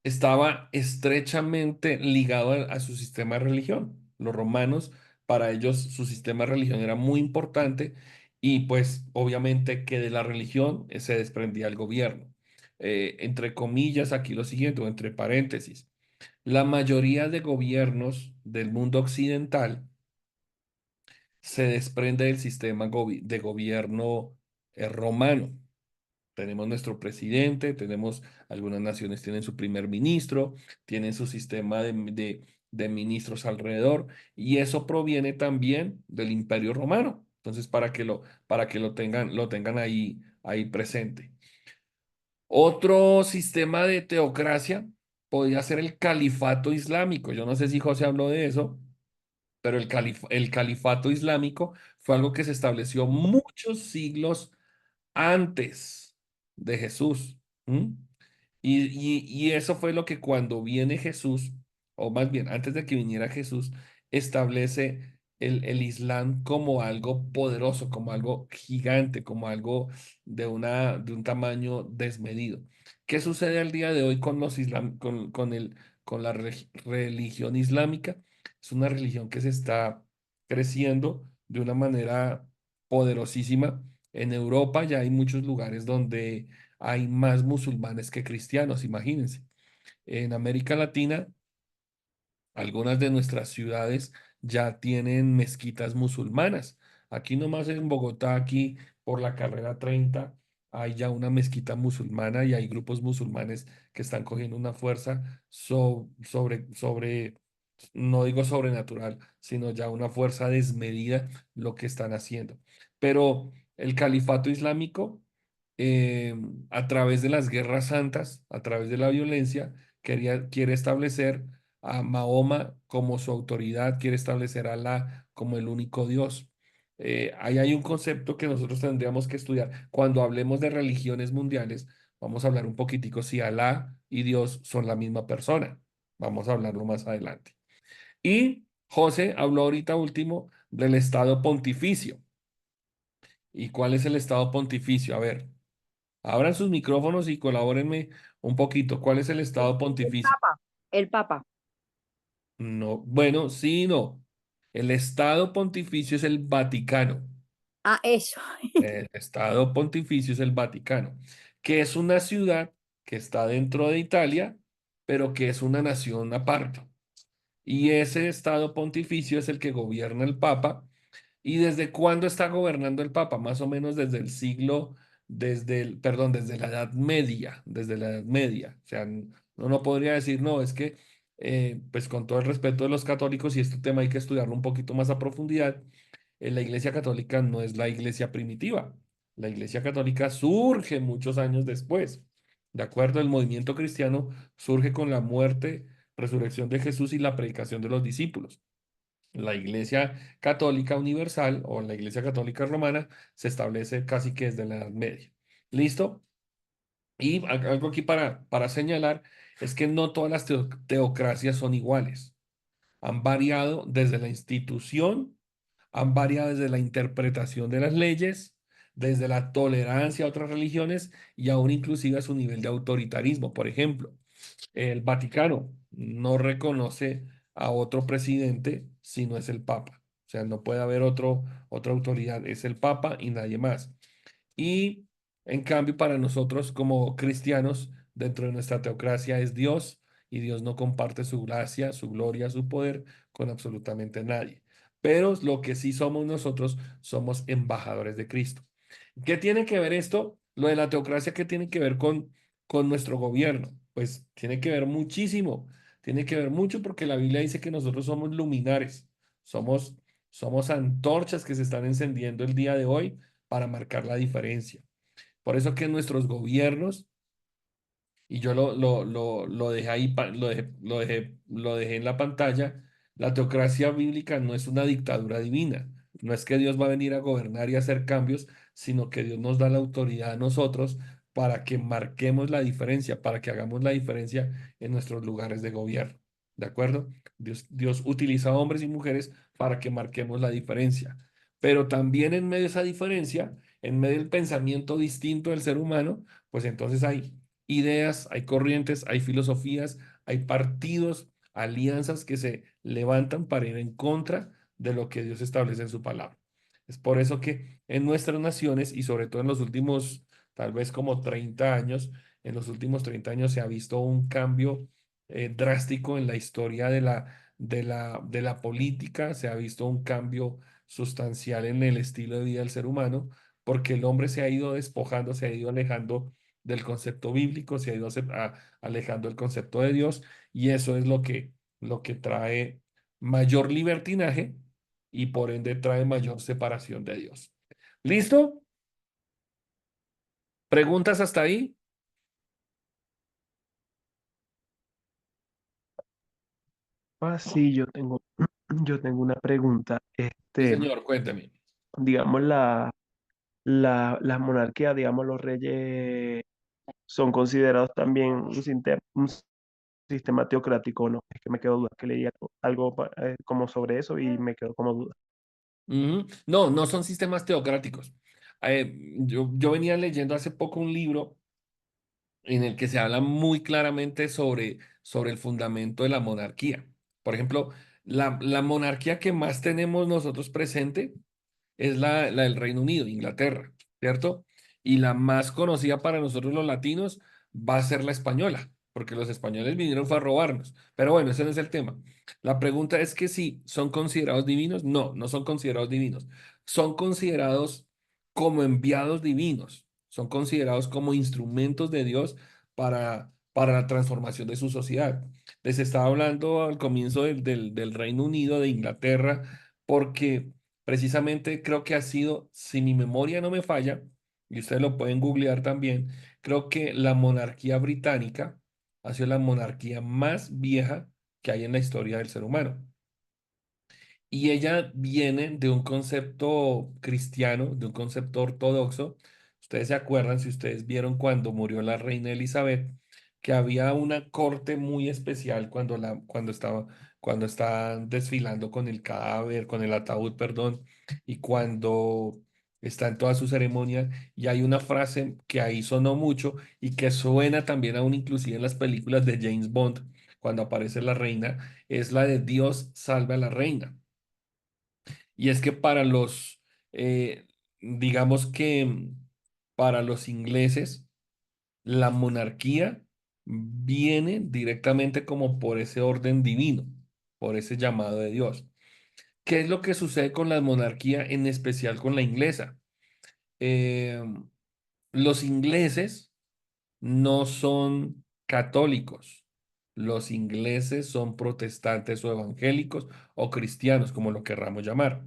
estaba estrechamente ligado a su sistema de religión. Los romanos, para ellos, su sistema de religión era muy importante y pues obviamente que de la religión se desprendía el gobierno. Entre comillas, aquí lo siguiente, o entre paréntesis, la mayoría de gobiernos del mundo occidental se desprende del sistema de gobierno romano. Tenemos nuestro presidente, tenemos algunas naciones tienen su primer ministro, tienen su sistema de ministros alrededor, y eso proviene también del Imperio Romano. Entonces, para que lo tengan ahí presente. Otro sistema de teocracia podría ser el califato islámico. Yo no sé si José habló de eso, pero el califato islámico fue algo que se estableció muchos siglos antes de Jesús. ¿M? Y eso fue lo que cuando viene Jesús, o más bien antes de que viniera Jesús, establece el Islam como algo poderoso, como algo gigante, como algo de un tamaño desmedido. ¿Qué sucede al día de hoy con la religión islámica? Es una religión que se está creciendo de una manera poderosísima. En Europa ya hay muchos lugares donde hay más musulmanes que cristianos, imagínense. En América Latina, algunas de nuestras ciudades ya tienen mezquitas musulmanas. Aquí nomás en Bogotá, aquí por la carrera 30, hay ya una mezquita musulmana y hay grupos musulmanes que están cogiendo una fuerza no digo sobrenatural, sino ya una fuerza desmedida lo que están haciendo. Pero el califato islámico, eh, a través de las guerras santas, a través de la violencia, quiere establecer a Mahoma como su autoridad, quiere establecer a Alá como el único Dios. Ahí hay un concepto que nosotros tendríamos que estudiar. Cuando hablemos de religiones mundiales, vamos a hablar un poquitico si Alá y Dios son la misma persona. Vamos a hablarlo más adelante. Y José habló ahorita último del Estado pontificio. ¿Y cuál es el Estado pontificio? A ver, abran sus micrófonos y colabórenme un poquito. ¿Cuál es el El, Estado el pontificio? Papa, el Papa. No, bueno, sí, y no. El Estado pontificio es el Vaticano. Ah, eso. El Estado pontificio es el Vaticano, que es una ciudad que está dentro de Italia, pero que es una nación aparte. Y ese Estado pontificio es el que gobierna el Papa. ¿Y desde cuándo está gobernando el Papa? Más o menos desde la Edad Media, desde la Edad Media. O sea, uno no podría decir, no, es que, pues con todo el respeto de los católicos, y este tema hay que estudiarlo un poquito más a profundidad, la Iglesia Católica no es la Iglesia primitiva. La Iglesia Católica surge muchos años después. ¿De acuerdo? El movimiento cristiano surge con la muerte, resurrección de Jesús y la predicación de los discípulos. La Iglesia Católica Universal o la Iglesia Católica Romana se establece casi que desde la Edad Media. ¿Listo? Y algo aquí para señalar es que no todas las teocracias son iguales. Han variado desde la institución, han variado desde la interpretación de las leyes, desde la tolerancia a otras religiones y aún inclusive a su nivel de autoritarismo. Por ejemplo, el Vaticano no reconoce a otro presidente si no es el Papa. O sea, no puede haber otra autoridad, es el Papa y nadie más. Y en cambio, para nosotros como cristianos, dentro de nuestra teocracia es Dios y Dios no comparte su gracia, su gloria, su poder con absolutamente nadie. Pero lo que sí somos nosotros, somos embajadores de Cristo. ¿Qué tiene que ver esto? Lo de la teocracia, ¿qué tiene que ver con nuestro gobierno? Pues tiene que ver muchísimo, tiene que ver mucho porque la Biblia dice que nosotros somos luminares, somos, somos antorchas que se están encendiendo el día de hoy para marcar la diferencia. Por eso que nuestros gobiernos, y yo lo dejé ahí, lo dejé en la pantalla, la teocracia bíblica no es una dictadura divina, no es que Dios va a venir a gobernar y a hacer cambios, sino que Dios nos da la autoridad a nosotros para que marquemos la diferencia, para que hagamos la diferencia en nuestros lugares de gobierno. ¿De acuerdo? Dios utiliza a hombres y mujeres para que marquemos la diferencia. Pero también en medio de esa diferencia, en medio del pensamiento distinto del ser humano, pues entonces hay ideas, hay corrientes, hay filosofías, hay partidos, alianzas que se levantan para ir en contra de lo que Dios establece en su palabra. Es por eso que en nuestras naciones y sobre todo en los últimos, tal vez como 30 años, en los últimos 30 años se ha visto un cambio drástico en la historia de la política, se ha visto un cambio sustancial en el estilo de vida del ser humano, porque el hombre se ha ido despojando, se ha ido alejando del concepto bíblico, se ha ido alejando del concepto de Dios y eso es lo que trae mayor libertinaje y por ende trae mayor separación de Dios. ¿Listo? ¿Preguntas hasta ahí? Sí, yo tengo una pregunta. Sí, señor, cuéntame. Digamos, las monarquías, digamos, los reyes son considerados también un sistema teocrático, ¿o no? Es que me quedo duda, que leía algo como sobre eso y me quedo como duda. Ujú. No, no son sistemas teocráticos. Yo venía leyendo hace poco un libro en el que se habla muy claramente sobre el fundamento de la monarquía. Por ejemplo, la monarquía que más tenemos nosotros presente es la del Reino Unido, Inglaterra, ¿cierto? Y la más conocida para nosotros los latinos va a ser la española, porque los españoles vinieron fue a robarnos. Pero bueno, ese no es el tema. La pregunta es que si son considerados divinos. No, no son considerados divinos. Son considerados como enviados divinos. Son considerados como instrumentos de Dios para la transformación de su sociedad. Les estaba hablando al comienzo del Reino Unido, de Inglaterra, porque precisamente creo que ha sido, si mi memoria no me falla, y ustedes lo pueden googlear también, creo que la monarquía británica ha sido la monarquía más vieja que hay en la historia del ser humano. Y ella viene de un concepto cristiano, de un concepto ortodoxo. Ustedes se acuerdan, si ustedes vieron cuando murió la reina Elizabeth, que había una corte muy especial cuando estaban desfilando con el cadáver, con el ataúd, perdón, y cuando está en toda su ceremonia. Y hay una frase que ahí sonó mucho y que suena también aún inclusive en las películas de James Bond, cuando aparece la reina, es la de Dios salve a la reina. Y es que eh, digamos que para los ingleses, la monarquía viene directamente como por ese orden divino, por ese llamado de Dios. ¿Qué es lo que sucede con la monarquía, en especial con la inglesa? Eh, los ingleses no son católicos. Los ingleses son protestantes o evangélicos o cristianos, como lo querramos llamar.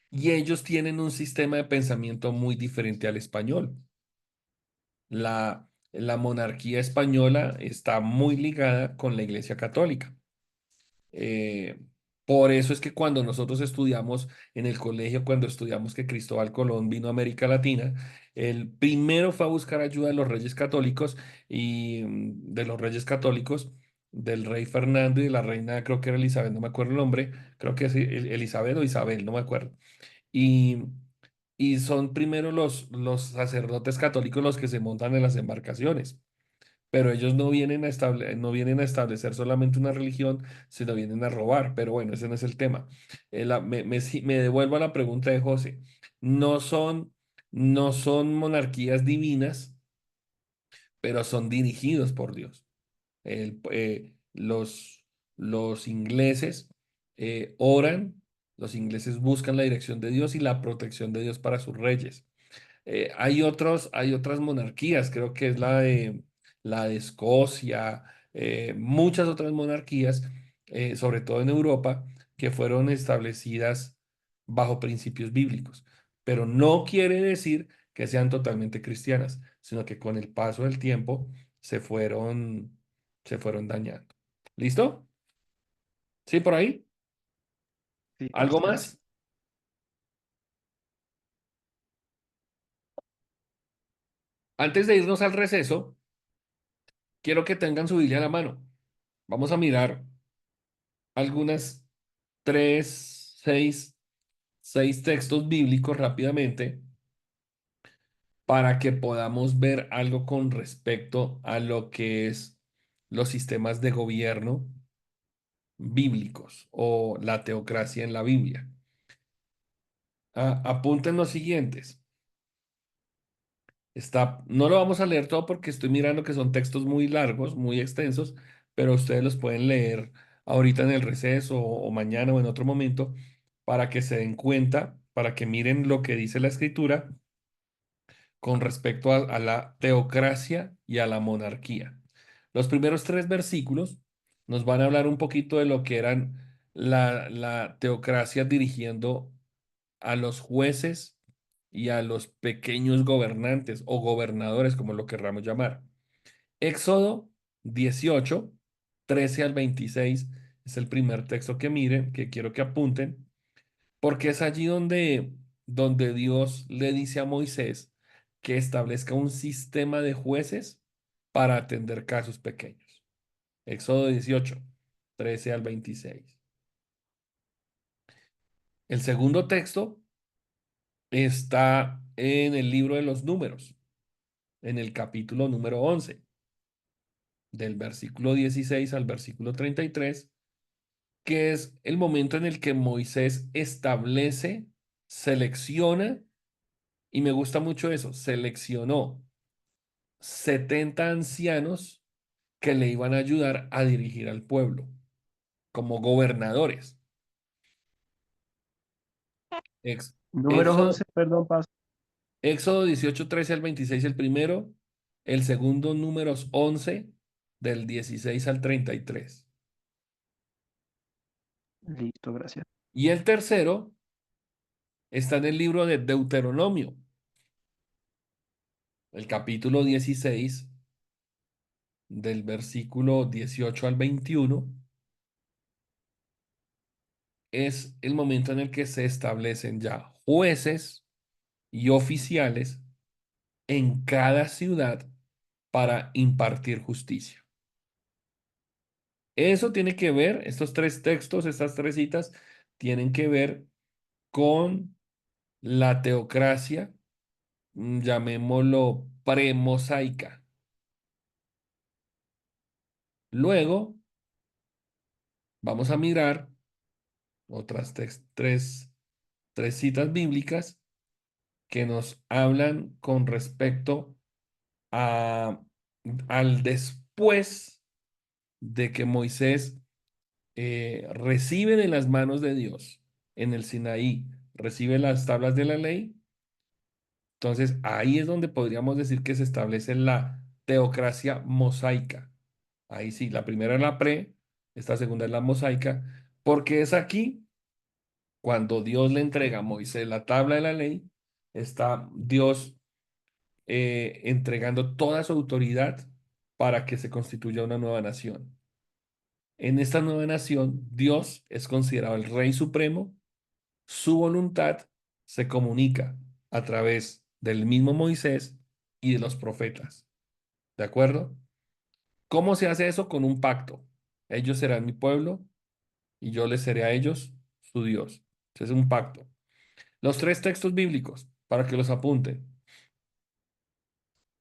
Y ellos tienen un sistema de pensamiento muy diferente al español. la monarquía española está muy ligada con la Iglesia Católica. Eh, por eso es que cuando nosotros estudiamos en el colegio, cuando estudiamos que Cristóbal Colón vino a América Latina, el primero fue a buscar ayuda de los reyes católicos y de los reyes católicos, del rey Fernando y de la reina, creo que era Elizabeth, no me acuerdo el nombre, creo que es Elizabeth o Isabel, no me acuerdo. Y, y son primero los sacerdotes católicos los que se montan en las embarcaciones, pero ellos no vienen a establecer solamente una religión, sino vienen a robar. Pero bueno, ese no es el tema. Me devuelvo a la pregunta de José. No son, no son monarquías divinas, pero son dirigidos por Dios. Los ingleses oran, los ingleses buscan la dirección de Dios y la protección de Dios para sus reyes. Hay otras monarquías, creo que es la de Escocia, muchas otras monarquías, sobre todo en Europa, que fueron establecidas bajo principios bíblicos. Pero no quiere decir que sean totalmente cristianas, sino que con el paso del tiempo se fueron, se fueron dañando. ¿Listo? ¿Sí, por ahí? Sí, ¿Algo pastor. más? Antes de irnos al receso, quiero que tengan su Biblia a la mano. Vamos a mirar algunas tres, seis textos bíblicos rápidamente para que podamos ver algo con respecto a lo que es los sistemas de gobierno bíblicos o la teocracia en la Biblia. Apunten los siguientes. No lo vamos a leer todo porque estoy mirando que son textos muy largos, muy extensos, pero ustedes los pueden leer ahorita en el receso o mañana o en otro momento para que se den cuenta, para que miren lo que dice la escritura con respecto a la teocracia y a la monarquía. Los primeros tres versículos nos van a hablar un poquito de lo que eran la teocracia dirigiendo a los jueces y a los pequeños gobernantes o gobernadores, como lo querramos llamar. Éxodo 18, 13 al 26 es el primer texto que miren, que quiero que apunten, porque es allí donde Dios le dice a Moisés que establezca un sistema de jueces para atender casos pequeños. Éxodo 18, 13 al 26. El segundo texto está en el libro de los Números, en el capítulo número 11, del versículo 16 al versículo 33, que es el momento en el que Moisés establece, selecciona, y me gusta mucho eso, seleccionó 70 ancianos que le iban a ayudar a dirigir al pueblo como gobernadores. Ex- Números Éxodo, 11, perdón, pastor. Éxodo 18, 13 al 26 el primero, el segundo Números 11 del 16 al 33. Listo, gracias. Y el tercero está en el libro de Deuteronomio, el capítulo 16 del versículo 18 al 21. Es el momento en el que se establecen ya jueces y oficiales en cada ciudad para impartir justicia. Eso tiene que ver, estos tres textos, estas tres citas, tienen que ver con la teocracia, llamémoslo premosaica. Luego vamos a mirar otras tres citas bíblicas que nos hablan con respecto a, al después de que Moisés recibe de las manos de Dios en el Sinaí, recibe las tablas de la ley. Entonces ahí es donde podríamos decir que se establece la teocracia mosaica. Ahí sí, la primera es la esta segunda es la mosaica, porque es aquí cuando Dios le entrega a Moisés la tabla de la ley, está Dios entregando toda su autoridad para que se constituya una nueva nación. En esta nueva nación, Dios es considerado el Rey Supremo. Su voluntad se comunica a través del mismo Moisés y de los profetas. ¿De acuerdo? ¿Cómo se hace eso? Con un pacto. Ellos serán mi pueblo y yo les seré a ellos su Dios. Ese es un pacto. Los tres textos bíblicos, para que los apunten.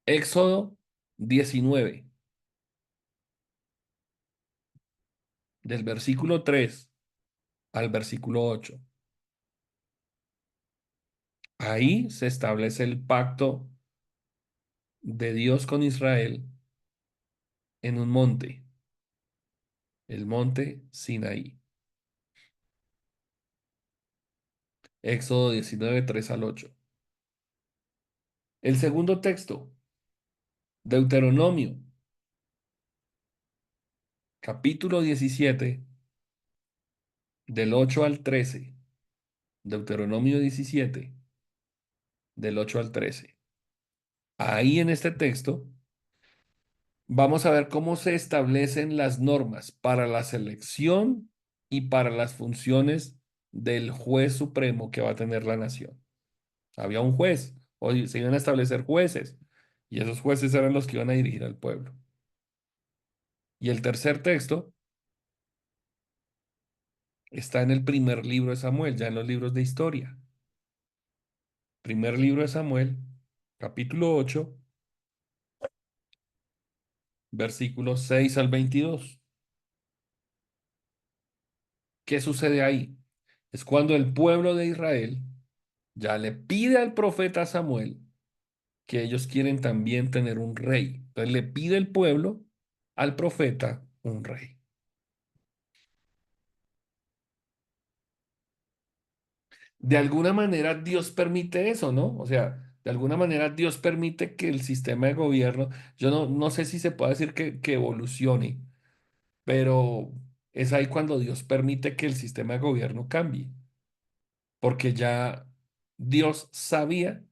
Éxodo 19, del versículo 3 al versículo 8. Ahí se establece el pacto de Dios con Israel en un monte, el monte Sinaí. Éxodo 19, 3 al 8. El segundo texto, Deuteronomio, capítulo 17, del 8 al 13. Deuteronomio 17, del 8 al 13. Ahí en este texto vamos a ver cómo se establecen las normas para la selección y para las funciones del juez supremo que va a tener la nación. Había un juez, o se iban a establecer jueces, y esos jueces eran los que iban a dirigir al pueblo. Y el tercer texto está en el primer libro de Samuel, ya en los libros de historia. Primer libro de Samuel, capítulo 8, versículos 6 al 22. ¿Qué sucede ahí? Es cuando el pueblo de Israel ya le pide al profeta Samuel que ellos quieren también tener un rey. Entonces le pide el pueblo al profeta un rey. De alguna manera Dios permite eso, ¿no? O sea, de alguna manera Dios permite que el sistema de gobierno, yo no sé si se puede decir que evolucione, pero es ahí cuando Dios permite que el sistema de gobierno cambie, porque ya Dios sabía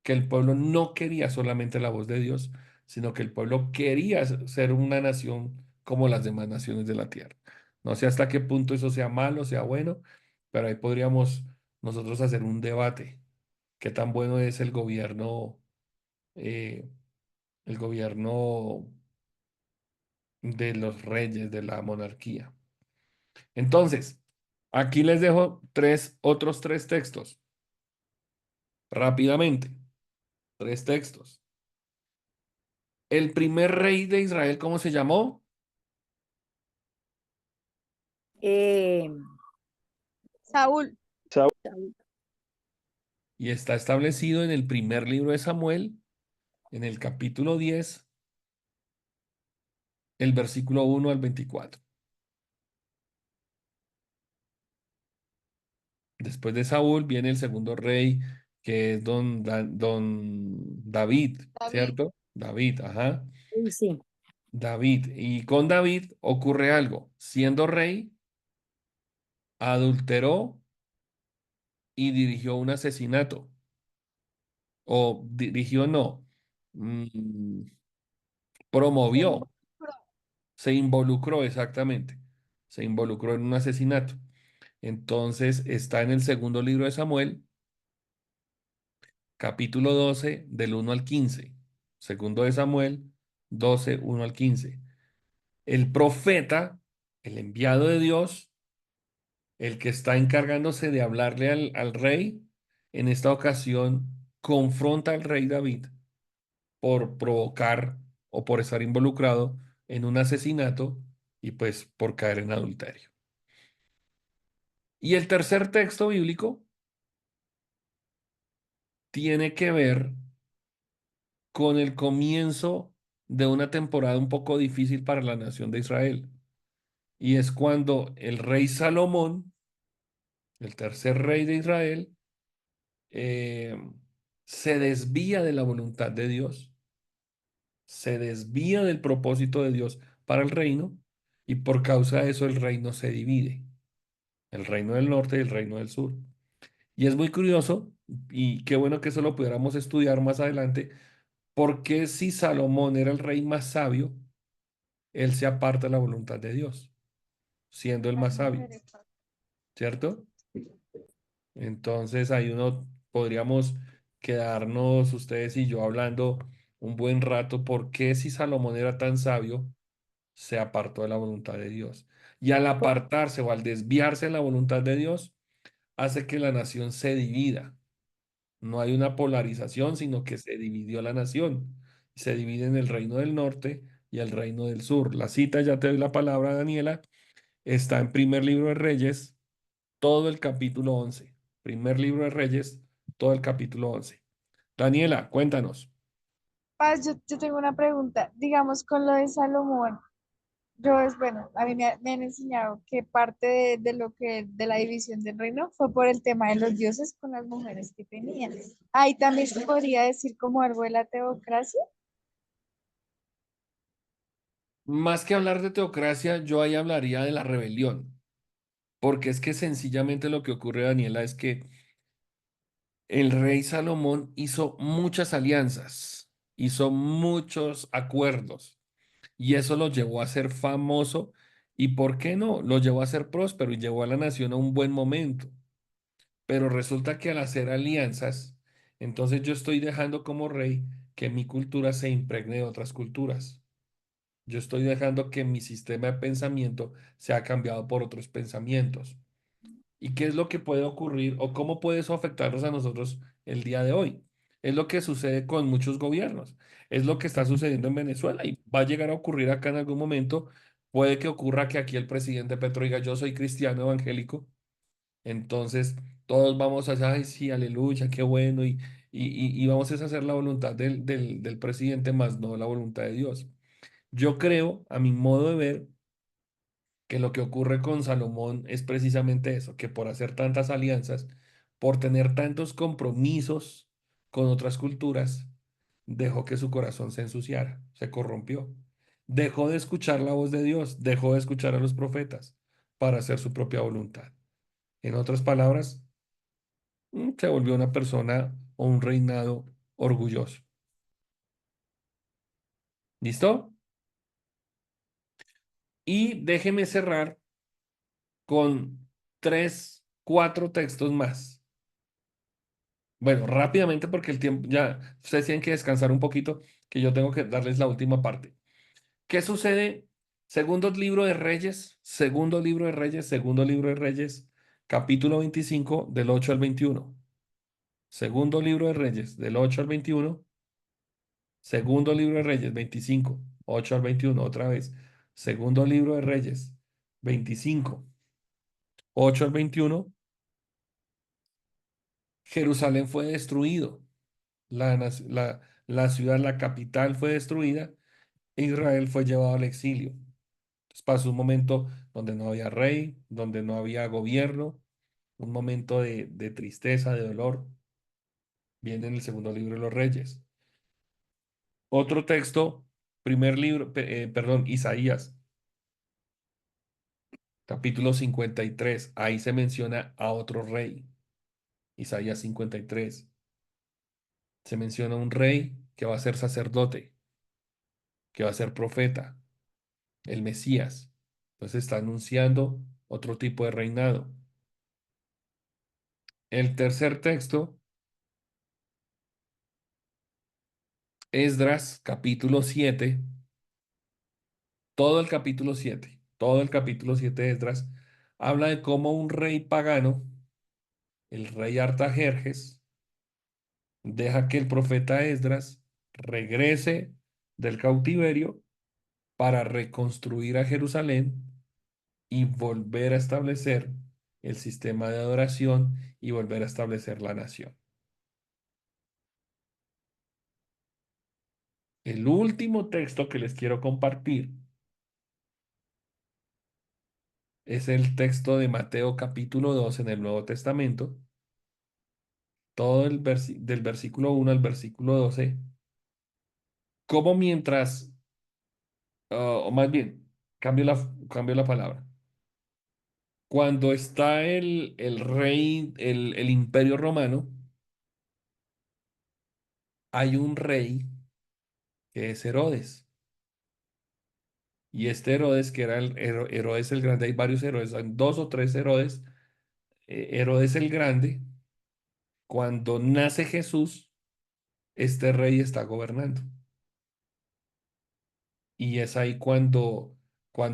que el pueblo no quería solamente la voz de Dios, sino que el pueblo quería ser una nación como las demás naciones de la tierra. No sé hasta qué punto eso sea malo, sea bueno, pero ahí podríamos nosotros hacer un debate. ¿Qué tan bueno es eh, el gobierno de los reyes, de la monarquía? Entonces, aquí les dejo otros tres textos, rápidamente, tres textos. El primer rey de Israel, ¿cómo se llamó? Eh, Saúl. Saúl. Y está establecido en el primer libro de Samuel, en el capítulo 10, el versículo 1 al 24. Después de Saúl viene el segundo rey, que es don David, David. ¿cierto? David, ajá. sí, sí. David. Y con David ocurre algo. Siendo rey, adulteró y dirigió un asesinato. O dirigió, no. mm, Se Promovió, involucró. se involucró exactamente. Se involucró en un asesinato. Entonces está en el segundo libro de Samuel, capítulo 12, del 1 al 15. Segundo de Samuel 12, 1 al 15. El profeta, el enviado de Dios, el que está encargándose de hablarle al rey, en esta ocasión confronta al rey David por provocar o por estar involucrado en un asesinato y pues por caer en adulterio. Y el tercer texto bíblico tiene que ver con el comienzo de una temporada un poco difícil para la nación de Israel. Y es cuando el rey Salomón, el tercer rey de Israel, eh, se desvía de la voluntad de Dios, se desvía del propósito de Dios para el reino, y por causa de eso el reino se divide, el reino del norte y el reino del sur. Y es muy curioso, y qué bueno que eso lo pudiéramos estudiar más adelante, ¿Por qué si Salomón era el rey más sabio, él se aparta de la voluntad de Dios, siendo el más sabio? ¿Cierto? Entonces ahí uno podríamos quedarnos ustedes y yo hablando un buen rato. ¿Por qué si Salomón era tan sabio, se apartó de la voluntad de Dios? Y al apartarse o al desviarse de la voluntad de Dios, hace que la nación se divida. No hay una polarización, sino que se dividió la nación. Se divide en el reino del norte y el reino del sur. La cita, ya te doy la palabra, Daniela, está en primer libro de Reyes, todo el capítulo 11. Primer libro de Reyes, todo el capítulo 11. Daniela, cuéntanos. Paz, yo tengo una pregunta. Digamos, con lo de Salomón, yo es bueno, a mí me han enseñado que parte de lo que, de la división del reino fue por el tema de los dioses con las mujeres que tenían. Ahí también se podría decir como algo de la teocracia. Más que hablar de teocracia, yo ahí hablaría de la rebelión, porque es que sencillamente lo que ocurre, Daniela, es que el rey Salomón hizo muchas alianzas, hizo muchos acuerdos y eso lo llevó a ser famoso y, ¿por qué no? Lo llevó a ser próspero y llevó a la nación a un buen momento. Pero resulta que al hacer alianzas, entonces yo estoy dejando como rey que mi cultura se impregne de otras culturas. Yo estoy dejando que mi sistema de pensamiento sea cambiado por otros pensamientos. ¿Y qué es lo que puede ocurrir o cómo puede eso afectarnos a nosotros el día de hoy? Es lo que sucede con muchos gobiernos. Es lo que está sucediendo en Venezuela y va a llegar a ocurrir acá en algún momento. Puede que ocurra que aquí el presidente Petro diga, yo soy cristiano evangélico. Entonces todos vamos a, ay, sí, aleluya, qué bueno. Y vamos a hacer la voluntad del presidente, más no la voluntad de Dios. Yo creo, a mi modo de ver, que lo que ocurre con Salomón es precisamente eso, que por hacer tantas alianzas, por tener tantos compromisos con otras culturas, dejó que su corazón se ensuciara, se corrompió. Dejó de escuchar la voz de Dios, dejó de escuchar a los profetas para hacer su propia voluntad. En otras palabras, se volvió una persona o un reinado orgulloso. ¿Listo? Y déjeme cerrar con tres, cuatro textos más. Bueno, rápidamente porque el tiempo ya, ustedes tienen que descansar un poquito, que yo tengo que darles la última parte. ¿Qué sucede? Segundo libro de Reyes, segundo libro de Reyes, capítulo 25 del 8 al 21. Segundo libro de Reyes, del 8 al 21. Segundo libro de Reyes, 25 8 al 21 otra vez. Segundo libro de Reyes, 25 8 al 21. Jerusalén fue destruido. La ciudad, la capital fue destruida. Israel fue llevado al exilio. Entonces pasó un momento donde no había rey, donde no había gobierno, un momento de tristeza, de dolor. Viene en el segundo libro de los Reyes. Otro texto, primer libro, perdón, Isaías, capítulo 53. Ahí se menciona a otro rey. Isaías 53. Se menciona un rey que va a ser sacerdote, que va a ser profeta, el Mesías. Entonces está anunciando otro tipo de reinado. El tercer texto, Esdras, capítulo 7, todo el capítulo 7 de Esdras, habla de cómo un rey pagano, el rey Artajerjes, deja que el profeta Esdras regrese del cautiverio para reconstruir a Jerusalén y volver a establecer el sistema de adoración y volver a establecer la nación. El último texto que les quiero compartir es el texto de Mateo capítulo 2 en el Nuevo Testamento, todo del versículo 1 al versículo 12, como mientras, o más bien, cambio la palabra. Cuando está el rey, el imperio romano, hay un rey que es Herodes. Y este Herodes, que era Herodes el Grande, hay varios Herodes, hay dos o tres Herodes. Herodes el Grande, cuando nace Jesús, este rey está gobernando. Y es ahí cuando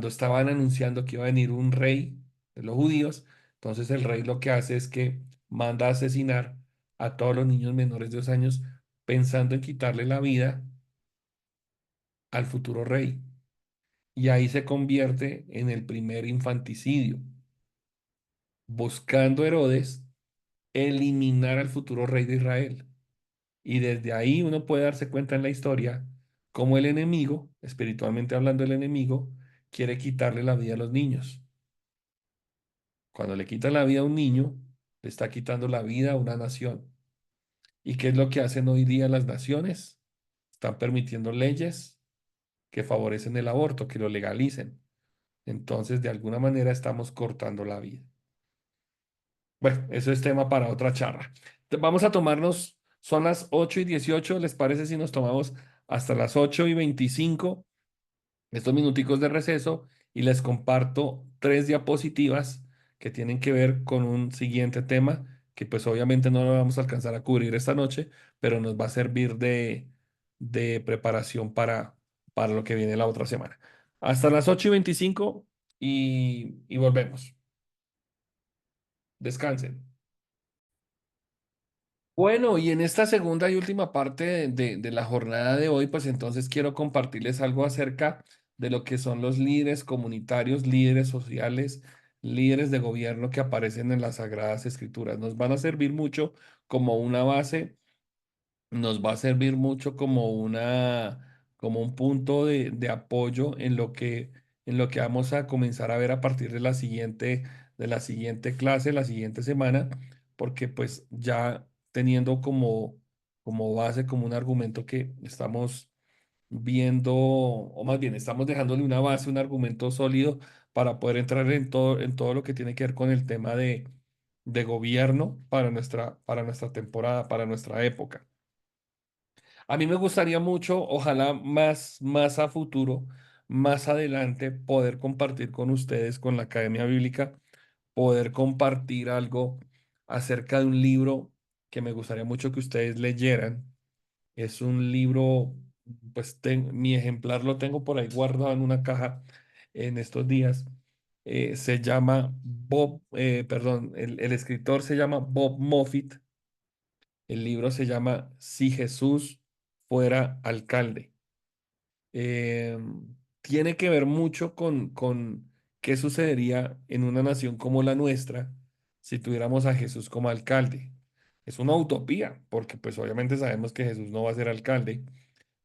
estaban anunciando que iba a venir un rey de los judíos. Entonces el rey lo que hace es que manda a asesinar a todos los niños menores de 2 años, pensando en quitarle la vida al futuro rey. Y ahí se convierte en el primer infanticidio, buscando Herodes eliminar al futuro rey de Israel. Y desde ahí uno puede darse cuenta en la historia cómo el enemigo, espiritualmente hablando, el enemigo quiere quitarle la vida a los niños. Cuando le quita la vida a un niño, le está quitando la vida a una nación. ¿Y qué es lo que hacen hoy día las naciones? Están permitiendo leyes que favorecen el aborto, que lo legalicen. Entonces, de alguna manera estamos cortando la vida. Bueno, eso es tema para otra charla. Vamos a tomarnos, son las 8:18. ¿Les parece si nos tomamos hasta las 8:25 estos minuticos de receso y les comparto 3 diapositivas que tienen que ver con un siguiente tema que pues obviamente no lo vamos a alcanzar a cubrir esta noche, pero nos va a servir de preparación para lo que viene la otra semana. Hasta las 8:25 y volvemos. Descansen. Bueno, y en esta segunda y última parte de la jornada de hoy, pues entonces quiero compartirles algo acerca de lo que son los líderes comunitarios, líderes sociales, líderes de gobierno que aparecen en las Sagradas Escrituras. Nos van a servir mucho como una base, nos va a servir mucho como un punto de apoyo en lo que vamos a comenzar a ver a partir de la siguiente clase, la siguiente semana, porque pues ya teniendo como base, como un argumento que estamos viendo, o más bien estamos dejándole una base, un argumento sólido para poder entrar en todo lo que tiene que ver con el tema de gobierno para nuestra temporada, para nuestra época. A mí me gustaría mucho, ojalá más a futuro, más adelante, poder compartir con ustedes, con la Academia Bíblica, poder compartir algo acerca de un libro que me gustaría mucho que ustedes leyeran. Es un libro, pues mi ejemplar lo tengo por ahí guardado en una caja en estos días. Se llama perdón, el escritor se llama Bob Moffitt. El libro se llama Si Jesús fuera alcalde. Eh, Tiene que ver mucho con qué sucedería en una nación como la nuestra si tuviéramos a Jesús como alcalde. Es una utopía, porque pues obviamente sabemos que Jesús no va a ser alcalde,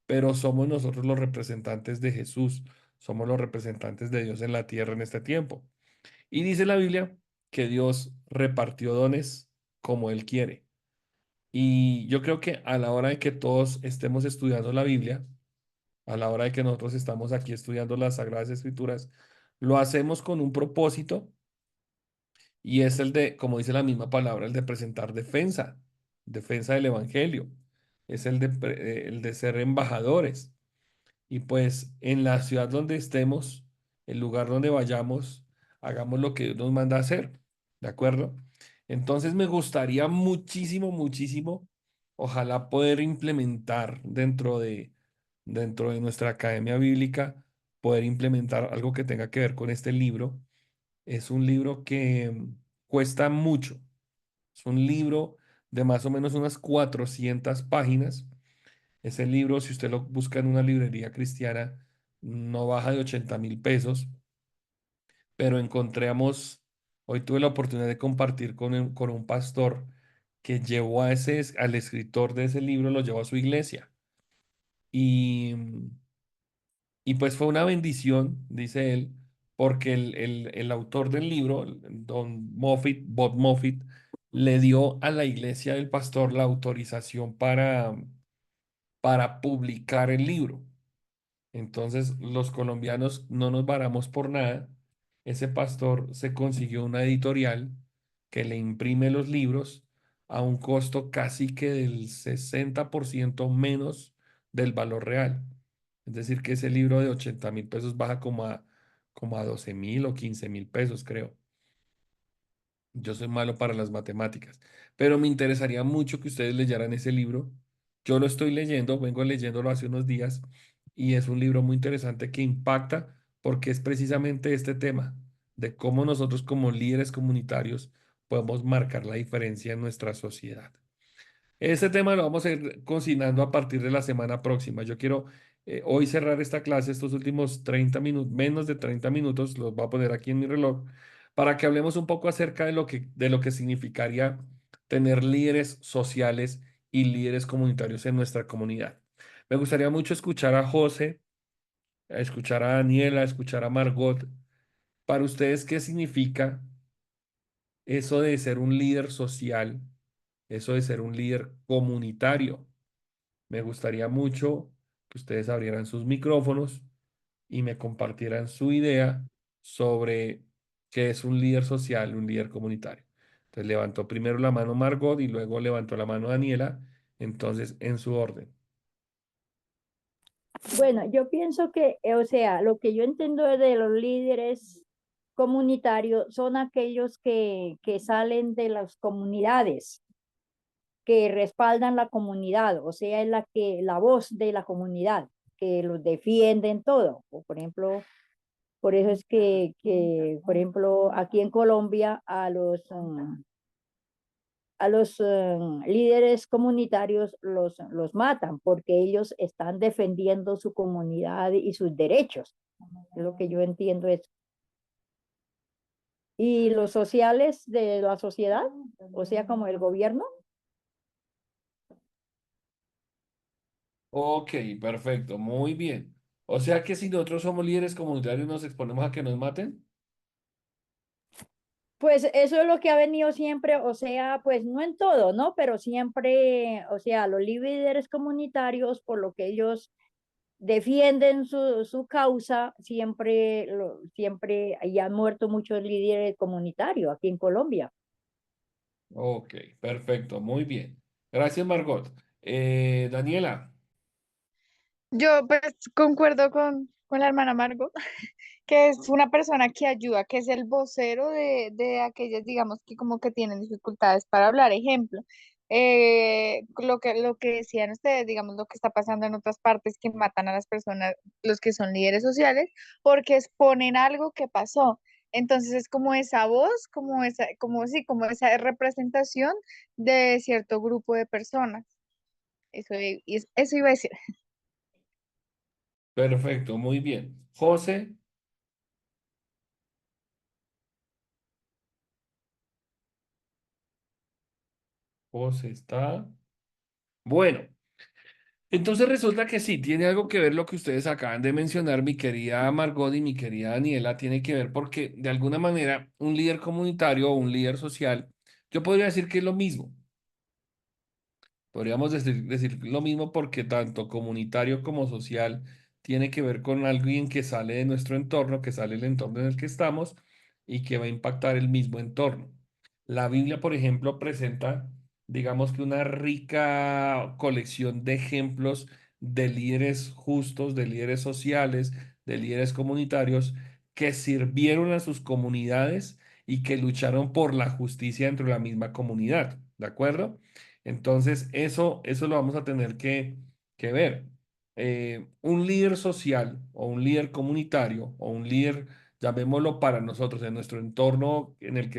pero somos nosotros los representantes de Jesús, somos los representantes de Dios en la tierra en este tiempo. Y dice la Biblia que Dios repartió dones como Él quiere. Y yo creo que a la hora de que todos estemos estudiando la Biblia, a la hora de que nosotros estamos aquí estudiando las Sagradas Escrituras, lo hacemos con un propósito y es el de, como dice la misma palabra, el de presentar defensa, defensa del Evangelio, es el de ser embajadores. Y pues en la ciudad donde estemos, el lugar donde vayamos, hagamos lo que Dios nos manda a hacer, ¿de acuerdo? Entonces me gustaría muchísimo, muchísimo, ojalá poder implementar dentro de nuestra academia bíblica, poder implementar algo que tenga que ver con este libro. Es un libro que cuesta mucho. Es un libro de más o menos unas 400 páginas. Ese libro, si usted lo busca en una librería cristiana, no baja de 80.000 pesos, pero encontramos, hoy tuve la oportunidad de compartir con un pastor que llevó al escritor de ese libro, lo llevó a su iglesia. Y pues fue una bendición, dice él, porque el autor del libro, don Moffitt, Bob Moffitt, le dio a la iglesia del pastor la autorización para publicar el libro. Entonces, los colombianos no nos varamos por nada. Ese pastor se consiguió una editorial que le imprime los libros a un costo casi que del 60% menos del valor real. Es decir, que ese libro de 80.000 pesos baja como a 12.000 o 15.000 pesos, creo. Yo soy malo para las matemáticas, pero me interesaría mucho que ustedes leyeran ese libro. Yo lo estoy leyendo, vengo leyéndolo hace unos días y es un libro muy interesante que impacta porque es precisamente este tema de cómo nosotros como líderes comunitarios podemos marcar la diferencia en nuestra sociedad. Este tema lo vamos a ir cocinando a partir de la semana próxima. Yo quiero hoy cerrar esta clase, estos últimos 30 minutos, menos de 30 minutos, los voy a poner aquí en mi reloj, para que hablemos un poco acerca de lo que significaría tener líderes sociales y líderes comunitarios en nuestra comunidad. Me gustaría mucho escuchar a José, a escuchar a Daniela, a escuchar a Margot. Para ustedes, ¿qué significa eso de ser un líder social, eso de ser un líder comunitario? Me gustaría mucho que ustedes abrieran sus micrófonos y me compartieran su idea sobre qué es un líder social, un líder comunitario. Entonces levantó primero la mano Margot y luego levantó la mano Daniela, entonces en su orden. Bueno, yo pienso que, o sea, lo que yo entiendo de los líderes comunitarios son aquellos que salen de las comunidades, que respaldan la comunidad, o sea, es la voz de la comunidad, que los defienden todo. O, por ejemplo, por eso es por ejemplo, aquí en Colombia a los líderes comunitarios los matan porque ellos están defendiendo su comunidad y sus derechos. Es lo que yo entiendo es. Y los sociales de la sociedad, o sea, como el gobierno. Ok, perfecto, muy bien. O sea que si nosotros somos líderes comunitarios nos exponemos a que nos maten. Pues eso es lo que ha venido siempre, o sea, pues no en todo, ¿no? Pero siempre, o sea, los líderes comunitarios, por lo que ellos defienden su causa, siempre, y han muerto muchos líderes comunitarios aquí en Colombia. Ok, perfecto, muy bien. Gracias, Margot. Daniela. Yo pues concuerdo con la hermana Margot, que es una persona que ayuda, que es el vocero de aquellas, digamos, que como que tienen dificultades para hablar. Ejemplo, lo que decían ustedes, digamos, lo que está pasando en otras partes, que matan a las personas, los que son líderes sociales, porque exponen algo que pasó. Entonces es como esa voz, sí, como esa representación de cierto grupo de personas. Eso iba a decir. Perfecto, muy bien. José, José está. Bueno, entonces resulta que sí, tiene algo que ver lo que ustedes acaban de mencionar, mi querida Margot y mi querida Daniela, tiene que ver porque de alguna manera un líder comunitario o un líder social, yo podría decir que es lo mismo. Podríamos decir lo mismo porque tanto comunitario como social tiene que ver con alguien que sale de nuestro entorno, que sale del entorno en el que estamos y que va a impactar el mismo entorno. La Biblia, por ejemplo, presenta, digamos que una rica colección de ejemplos de líderes justos, de líderes sociales, de líderes comunitarios que sirvieron a sus comunidades y que lucharon por la justicia dentro de la misma comunidad, ¿de acuerdo? Entonces, eso lo vamos a tener que ver. Un líder social o un líder comunitario o un líder, llamémoslo para nosotros, en nuestro entorno en el que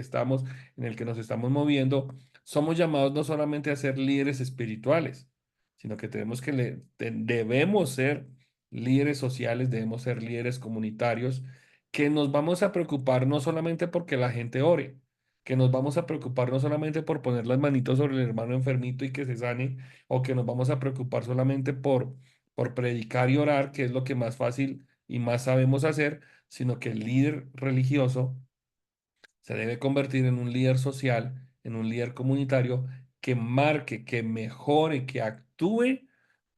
nos estamos moviendo, somos llamados no solamente a ser líderes espirituales, sino que debemos ser líderes sociales, debemos ser líderes comunitarios, que nos vamos a preocupar no solamente porque la gente ore, que nos vamos a preocupar no solamente por poner las manitos sobre el hermano enfermito y que se sane, o que nos vamos a preocupar solamente por predicar y orar, que es lo que más fácil y más sabemos hacer, sino que el líder religioso se debe convertir en un líder social, en un líder comunitario que marque, que mejore, que actúe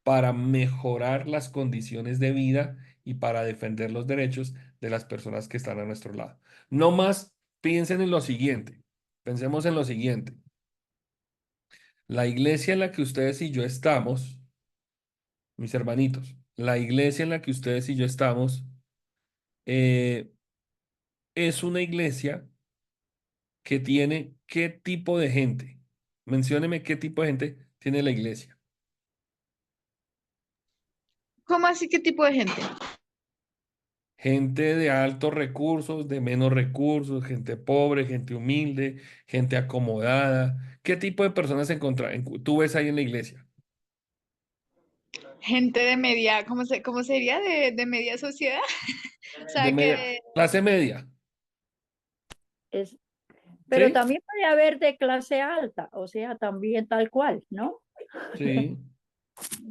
para mejorar las condiciones de vida y para defender los derechos de las personas que están a nuestro lado. No más, piensen en lo siguiente, pensemos en lo siguiente. La iglesia en la que ustedes y yo estamos, mis hermanitos, la iglesia en la que ustedes y yo estamos eh, es una iglesia que tiene qué tipo de gente. Mencióneme qué tipo de gente tiene la iglesia. ¿Cómo así? ¿Qué tipo de gente? Gente de altos recursos, de menos recursos, gente pobre, gente humilde, gente acomodada. ¿Qué tipo de personas tú ves ahí en la iglesia? Gente de media, cómo sería? De media sociedad. O De sea, media, que clase media, Es, pero ¿sí? también puede haber de clase alta, o sea, también tal cual, ¿no? Sí.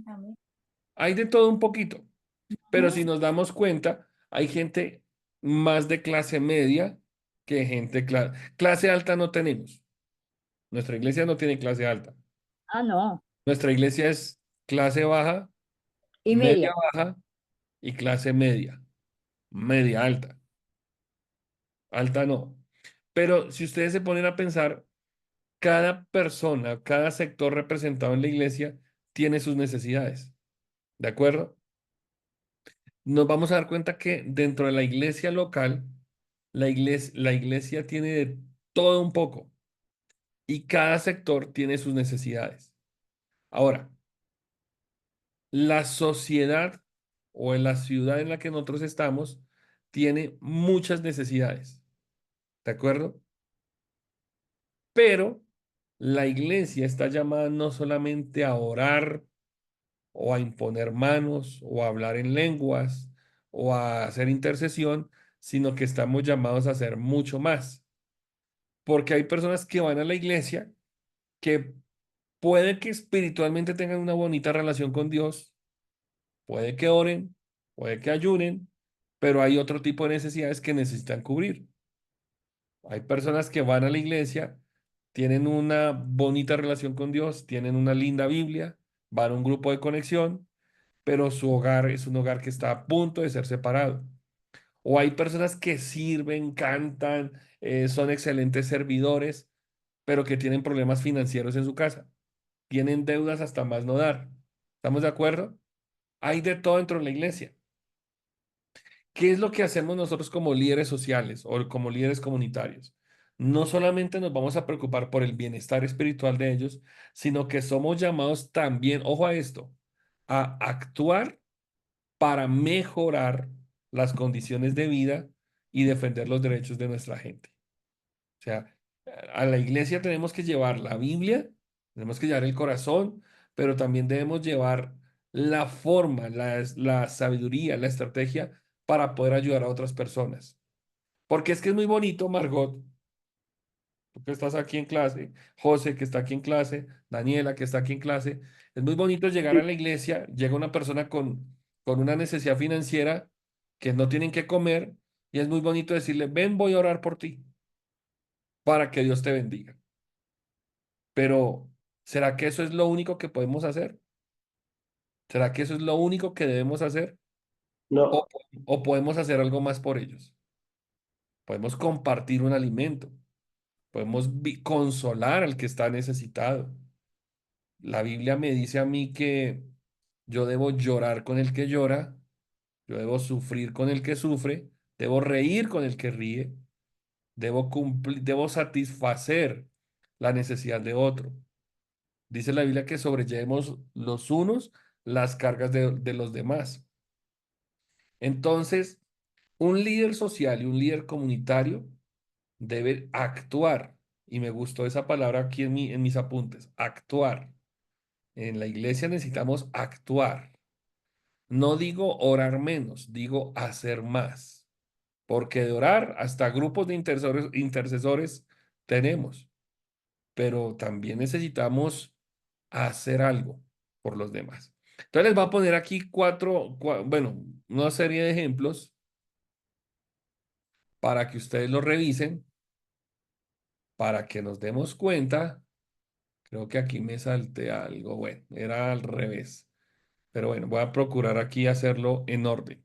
También. Hay de todo un poquito, pero si Ujú. nos damos cuenta, hay gente más de clase media que gente clase alta no tenemos. Nuestra iglesia no tiene clase alta. Ah, no, Nuestra iglesia es clase baja, y media media. baja y clase media, media alta. Alta no. Pero si ustedes se ponen a pensar, cada persona, cada sector representado en la iglesia tiene sus necesidades. ¿De acuerdo? Nos vamos a dar cuenta que dentro de la iglesia local, la iglesia tiene de todo un poco y cada sector tiene sus necesidades. Ahora, la sociedad o en la ciudad en la que nosotros estamos tiene muchas necesidades. ¿De acuerdo? Pero la iglesia está llamada no solamente a orar o a imponer manos o a hablar en lenguas o a hacer intercesión, sino que estamos llamados a hacer mucho más. Porque hay personas que van a la iglesia que puede que espiritualmente tengan una bonita relación con Dios, puede que oren, puede que ayunen, pero hay otro tipo de necesidades que necesitan cubrir. Hay personas que van a la iglesia, tienen una bonita relación con Dios, tienen una linda Biblia, van a un grupo de conexión, pero su hogar es un hogar que está a punto de ser separado. O hay personas que sirven, cantan, son excelentes servidores, pero que tienen problemas financieros en su casa. Tienen deudas hasta más no dar. ¿Estamos de acuerdo? Hay de todo dentro de la iglesia. ¿Qué es lo que hacemos nosotros como líderes sociales o como líderes comunitarios? No solamente nos vamos a preocupar por el bienestar espiritual de ellos, sino que somos llamados también, ojo a esto, a actuar para mejorar las condiciones de vida y defender los derechos de nuestra gente. O sea, a la iglesia tenemos que llevar la Biblia, tenemos que llevar el corazón, pero también debemos llevar la forma, la sabiduría, la estrategia para poder ayudar a otras personas. Porque es que es muy bonito, Margot, tú que estás aquí en clase, José que está aquí en clase, Daniela que está aquí en clase, es muy bonito llegar a la iglesia, llega una persona con una necesidad financiera que no tienen que comer y es muy bonito decirle, ven, voy a orar por ti para que Dios te bendiga. Pero, ¿será que eso es lo único que podemos hacer? ¿Será que eso es lo único que debemos hacer? ¿O, No, o podemos hacer algo más por ellos? Podemos compartir un alimento, podemos consolar al que está necesitado. La Biblia me dice a mí que yo debo llorar con el que llora, yo debo sufrir con el que sufre, debo reír con el que ríe, debo cumplir, debo satisfacer la necesidad de otro. Dice la Biblia que sobrellevemos los unos las cargas de los demás. Entonces, un líder social y un líder comunitario debe actuar. Y me gustó esa palabra aquí en mis apuntes, actuar. En la iglesia necesitamos actuar. No digo orar menos, digo hacer más. Porque de orar hasta grupos de intercesores tenemos, pero también necesitamos hacer algo por los demás. Entonces les voy a poner aquí bueno, una serie de ejemplos para que ustedes los revisen, para que nos demos cuenta. Creo que aquí me salté algo, bueno, era al revés. Pero bueno, voy a procurar aquí hacerlo en orden.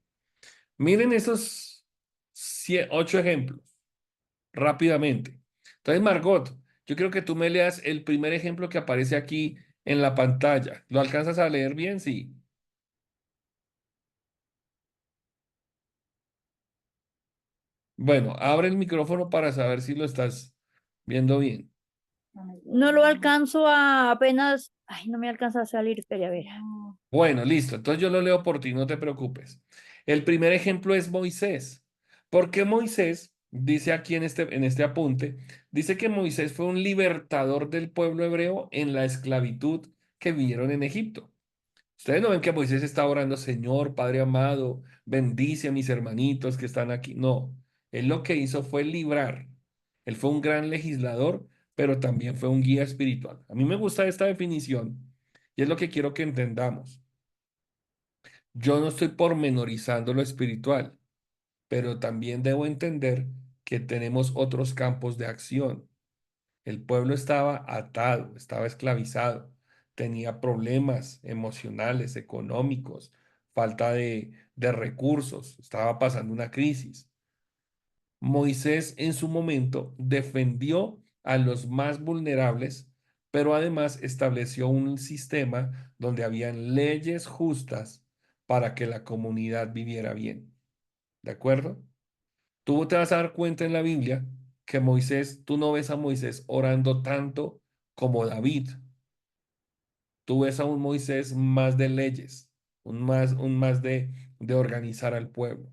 Miren esos 8 ejemplos rápidamente. Entonces, Margot, yo creo que tú me leas el primer ejemplo que aparece aquí en la pantalla. ¿Lo alcanzas a leer bien? Sí. Bueno, abre el micrófono para saber si lo estás viendo bien. No lo alcanzo a apenas, ay, no me alcanza a salir, espera, a ver. Bueno, listo. Entonces yo lo leo por ti, no te preocupes. El primer ejemplo es Moisés. Porque Moisés, dice aquí en este apunte, dice que Moisés fue un libertador del pueblo hebreo en la esclavitud que vivieron en Egipto. Ustedes no ven que Moisés está orando, Señor, Padre amado, bendice a mis hermanitos que están aquí. No, él lo que hizo fue librar. Él fue un gran legislador, pero también fue un guía espiritual. A mí me gusta esta definición y es lo que quiero que entendamos. Yo no estoy pormenorizando lo espiritual, pero también debo entender que tenemos otros campos de acción. El pueblo estaba atado, estaba esclavizado, tenía problemas emocionales, económicos, falta de recursos, estaba pasando una crisis. Moisés en su momento defendió a los más vulnerables, pero además estableció un sistema donde habían leyes justas para que la comunidad viviera bien. ¿De acuerdo? Tú te vas a dar cuenta en la Biblia que Moisés, tú no ves a Moisés orando tanto como David. Tú ves a un Moisés más de leyes, un más de organizar al pueblo.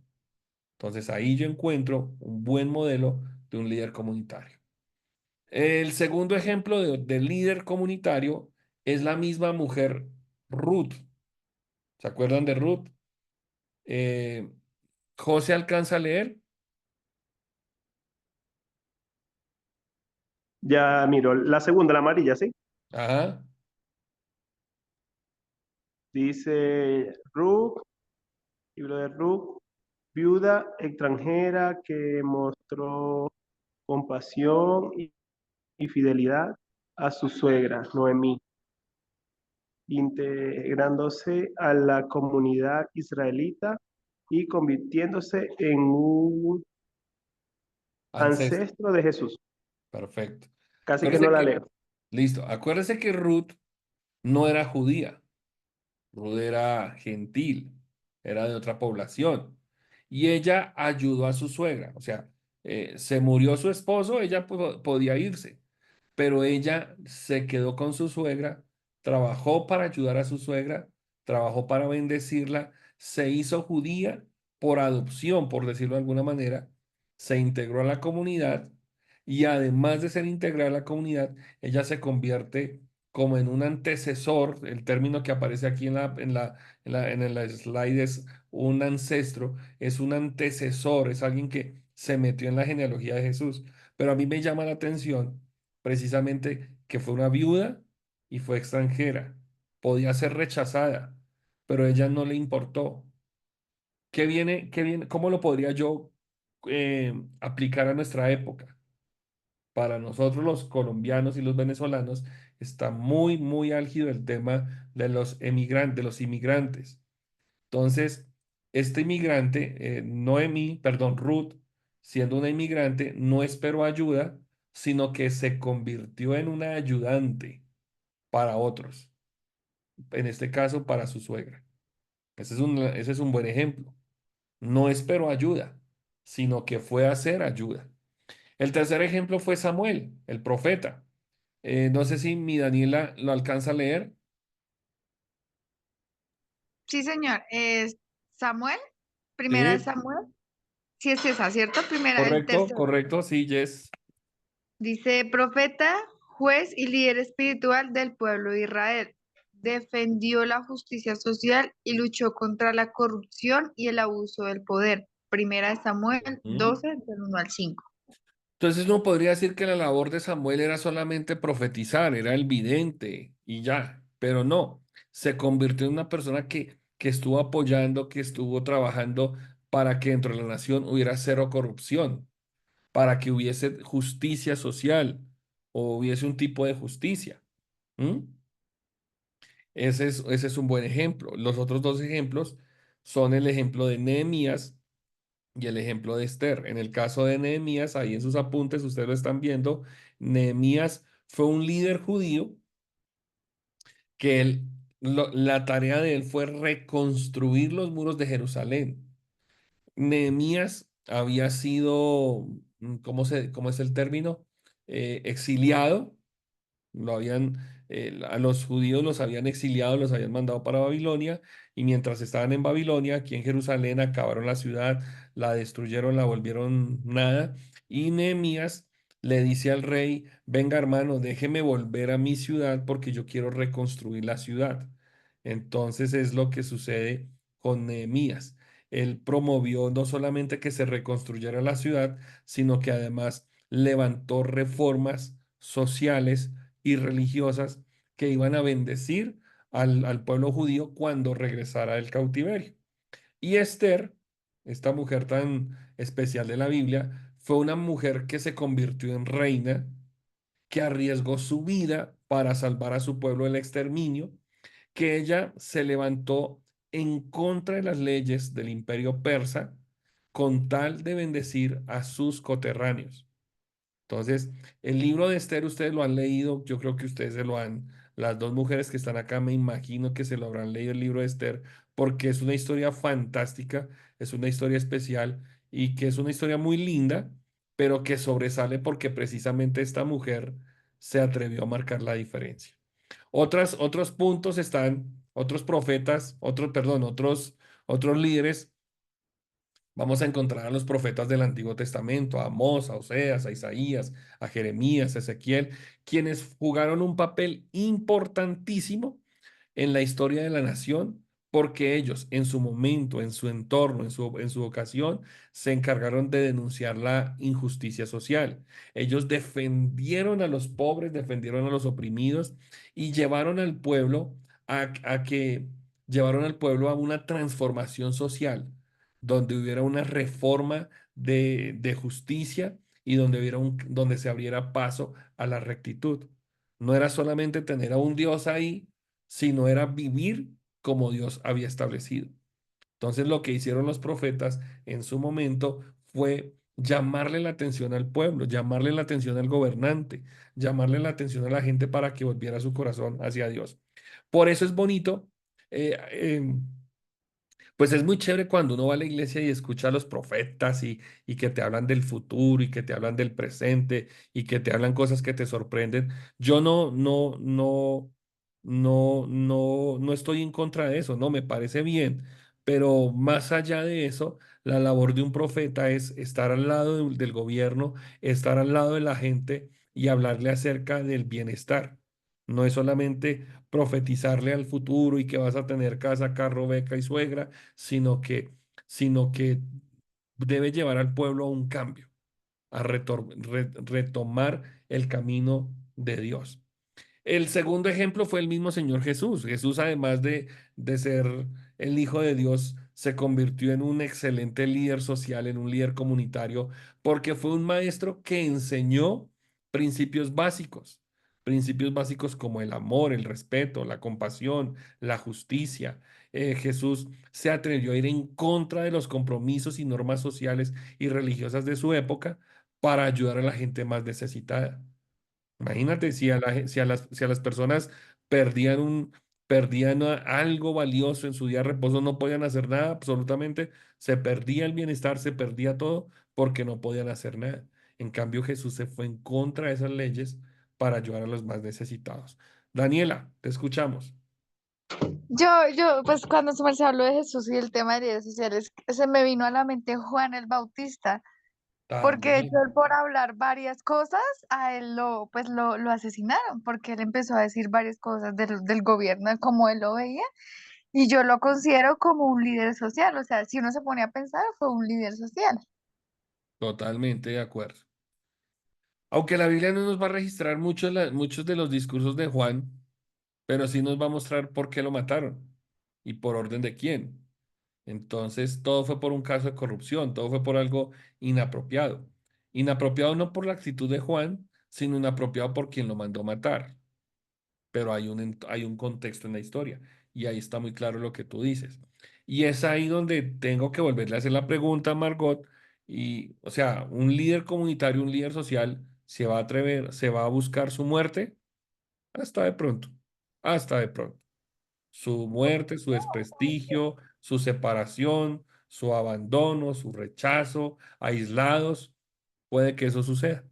Entonces ahí yo encuentro un buen modelo de un líder comunitario. El segundo ejemplo de líder comunitario es la misma mujer Ruth. ¿Se acuerdan de Ruth? Eh, José alcanza a leer. Ya miro, la segunda, la amarilla, ¿sí? Ajá. Dice Ruth, libro de Ruth, viuda extranjera que mostró compasión y fidelidad a su suegra, Noemí, integrándose a la comunidad israelita y convirtiéndose en un Ancestro. ancestro de Jesús. Perfecto. Casi que no Acuérdese la que, leo. listo, acuérdese que Ruth no era judía, Ruth era gentil, era de otra población. Y ella ayudó a su suegra, o sea, se murió su esposo, ella podía irse, pero ella se quedó con su suegra, trabajó para ayudar a su suegra, trabajó para bendecirla, se hizo judía por adopción, por decirlo de alguna manera, se integró a la comunidad y además de ser integrada a la comunidad, ella se convierte como en un antecesor, el término que aparece aquí en el slide es un ancestro, es un antecesor, es alguien que se metió en la genealogía de Jesús. Pero a mí me llama la atención precisamente que fue una viuda y fue extranjera. Podía ser rechazada, pero a ella no le importó. Qué viene, cómo lo podría yo aplicar a nuestra época? Para nosotros los colombianos y los venezolanos está muy, muy álgido el tema de los emigrantes, de los inmigrantes. Entonces, este inmigrante, Noemí, perdón, Ruth, siendo una inmigrante, no esperó ayuda, sino que se convirtió en una ayudante para otros, en este caso para su suegra. Ese es un buen ejemplo. No esperó ayuda, sino que fue a hacer ayuda. El tercer ejemplo fue Samuel, el profeta. No sé si mi Daniela lo alcanza a leer. Sí, señor. Es Samuel, primera de Sí, Samuel. Sí es esa, ¿cierto? Primera, el correcto, tercero. correcto, sí, Jess. Dice, profeta, juez y líder espiritual del pueblo de Israel. Defendió la justicia social y luchó contra la corrupción y el abuso del poder. Primera de Samuel Ujú. 12, del 1 al 5. Entonces uno podría decir que la labor de Samuel era solamente profetizar, era el vidente y ya, pero no, se convirtió en una persona que estuvo apoyando, que estuvo trabajando para que dentro de la nación hubiera cero corrupción, para que hubiese justicia social o hubiese un tipo de justicia. ¿Mm? Ese es un buen ejemplo. Los otros dos ejemplos son el ejemplo de Nehemías y el ejemplo de Esther. En el caso de Nehemías, ahí en sus apuntes, ustedes lo están viendo, Nehemías fue un líder judío que la tarea de él fue reconstruir los muros de Jerusalén. Nehemías había sido, ¿cómo es el término? Exiliado. Lo habían, a los judíos los habían exiliado, los habían mandado para Babilonia, y mientras estaban en Babilonia, aquí en Jerusalén, acabaron la ciudad, la destruyeron, la volvieron nada, y Nehemías le dice al rey: venga, hermano, déjeme volver a mi ciudad porque yo quiero reconstruir la ciudad. Entonces es lo que sucede con Nehemías. Él promovió no solamente que se reconstruyera la ciudad, sino que además levantó reformas sociales y religiosas que iban a bendecir al pueblo judío cuando regresara del cautiverio. Y Esther, esta mujer tan especial de la Biblia, fue una mujer que se convirtió en reina, que arriesgó su vida para salvar a su pueblo del exterminio, que ella se levantó en contra de las leyes del imperio persa con tal de bendecir a sus coterráneos. Entonces, el libro de Esther, ustedes lo han leído, yo creo que ustedes se lo han, las dos mujeres que están acá, me imagino que se lo habrán leído el libro de Esther, porque es una historia fantástica, es una historia especial y que es una historia muy linda, pero que sobresale porque precisamente esta mujer se atrevió a marcar la diferencia. Otros puntos están, otros profetas, otros líderes. Vamos a encontrar a los profetas del Antiguo Testamento, a Amós, a Oseas, a Isaías, a Jeremías, a Ezequiel, quienes jugaron un papel importantísimo en la historia de la nación, porque ellos en su momento, en su entorno, en su ocasión, se encargaron de denunciar la injusticia social. Ellos defendieron a los pobres, defendieron a los oprimidos y llevaron al pueblo a una transformación social donde hubiera una reforma de justicia y donde se abriera paso a la rectitud. No era solamente tener a un Dios ahí, sino era vivir como Dios había establecido. Entonces lo que hicieron los profetas en su momento fue llamarle la atención al pueblo, llamarle la atención al gobernante, llamarle la atención a la gente para que volviera su corazón hacia Dios. Por eso es bonito. eh, em, pues es muy chévere cuando uno va a la iglesia y escucha a los profetas y que te hablan del futuro y que te hablan del presente y que te hablan cosas que te sorprenden. Yo no estoy en contra de eso, no, me parece bien, pero más allá de eso, la labor de un profeta es estar al lado del gobierno, estar al lado de la gente y hablarle acerca del bienestar. No es solamente profetizarle al futuro y que vas a tener casa, carro, beca y suegra, sino que debe llevar al pueblo a un cambio, a retomar el camino de Dios. El segundo ejemplo fue el mismo Señor Jesús. Jesús, además de ser el Hijo de Dios, se convirtió en un excelente líder social, en un líder comunitario, porque fue un maestro que enseñó principios básicos, principios básicos como el amor, el respeto, la compasión, la justicia. Jesús se atrevió a ir en contra de los compromisos y normas sociales y religiosas de su época para ayudar a la gente más necesitada. Imagínate si a las personas perdían algo valioso en su día de reposo, no podían hacer nada, absolutamente, se perdía el bienestar, se perdía todo porque no podían hacer nada. En cambio, Jesús se fue en contra de esas leyes para ayudar a los más necesitados. Daniela, te escuchamos. Pues cuando se habló de Jesús y el tema de redes sociales, se me vino a la mente Juan el Bautista, porque de hecho También, él por hablar varias cosas, a él lo asesinaron, porque él empezó a decir varias cosas del gobierno, de cómo él lo veía, y yo lo considero como un líder social, o sea, si uno se pone a pensar, fue un líder social. totalmente de acuerdo. Aunque la Biblia no nos va a registrar muchos de los discursos de Juan, pero sí nos va a mostrar por qué lo mataron y por orden de quién. Entonces, todo fue por un caso de corrupción, todo fue por algo inapropiado. Inapropiado no por la actitud de Juan, sino inapropiado por quien lo mandó matar. Pero hay un contexto en la historia y ahí está muy claro lo que tú dices. Y es ahí donde tengo que volverle a hacer la pregunta a Margot. Y, o sea, un líder comunitario, un líder social, se va a atrever, se va a buscar su muerte hasta de pronto, hasta de pronto. Su muerte, su desprestigio, su separación, su abandono, su rechazo, aislados, puede que eso suceda.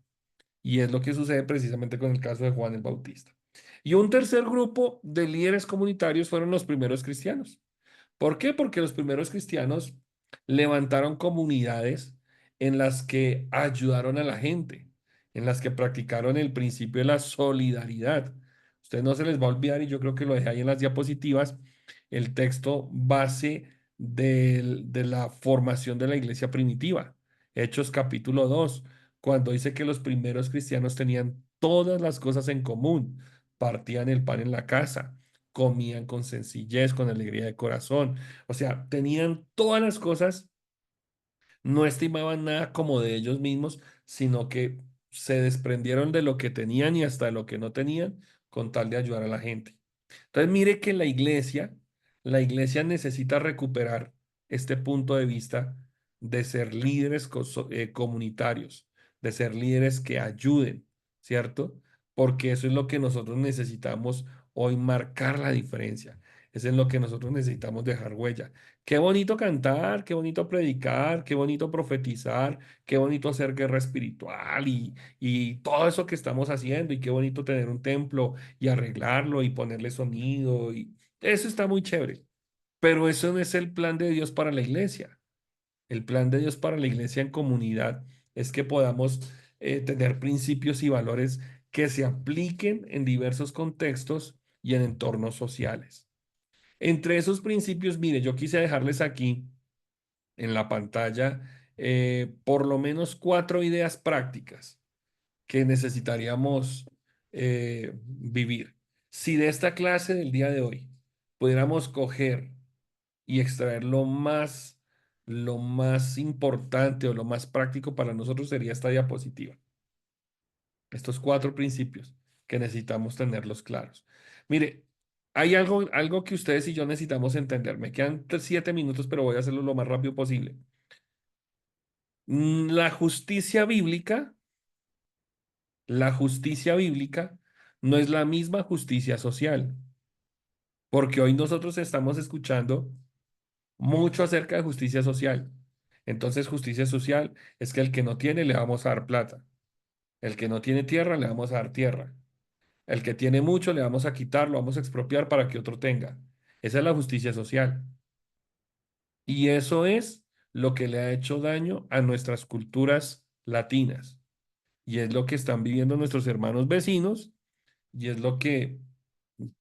Y es lo que sucede precisamente con el caso de Juan el Bautista. Y un tercer grupo de líderes comunitarios fueron los primeros cristianos. ¿Por qué? Porque los primeros cristianos levantaron comunidades en las que ayudaron a la gente, en las que practicaron el principio de la solidaridad. Ustedes no se les va a olvidar, y yo creo que lo dejé ahí en las diapositivas, el texto base de la formación de la iglesia primitiva. Hechos capítulo 2, cuando dice que los primeros cristianos tenían todas las cosas en común, partían el pan en la casa, comían con sencillez, con alegría de corazón. O sea, tenían todas las cosas, no estimaban nada como de ellos mismos, sino que se desprendieron de lo que tenían y hasta de lo que no tenían con tal de ayudar a la gente. Entonces, mire que la iglesia necesita recuperar este punto de vista de ser líderes comunitarios, de ser líderes que ayuden, ¿cierto? Porque eso es lo que nosotros necesitamos hoy marcar la diferencia. Eso es lo que nosotros necesitamos dejar huella. Qué bonito cantar, qué bonito predicar, qué bonito profetizar, qué bonito hacer guerra espiritual y todo eso que estamos haciendo y qué bonito tener un templo y arreglarlo y ponerle sonido y eso está muy chévere. Pero eso no es el plan de Dios para la iglesia. El plan de Dios para la iglesia en comunidad es que podamos tener principios y valores que se apliquen en diversos contextos y en entornos sociales. Entre esos principios, mire, yo quise dejarles aquí en la pantalla por lo menos 4 ideas prácticas que necesitaríamos vivir. Si de esta clase del día de hoy pudiéramos coger y extraer lo más importante o lo más práctico para nosotros sería esta diapositiva. Estos 4 principios que necesitamos tenerlos claros. Mire, hay algo que ustedes y yo necesitamos entender. Me quedan 7 minutos, pero voy a hacerlo lo más rápido posible. La justicia bíblica, la justicia bíblica no es la misma justicia social, porque hoy nosotros estamos escuchando mucho acerca de justicia social. Entonces, justicia social es que el que no tiene le vamos a dar plata, el que no tiene tierra le vamos a dar tierra, el que tiene mucho le vamos a quitar, lo vamos a expropiar para que otro tenga. Esa es la justicia social. Y eso es lo que le ha hecho daño a nuestras culturas latinas. Y es lo que están viviendo nuestros hermanos vecinos y es lo que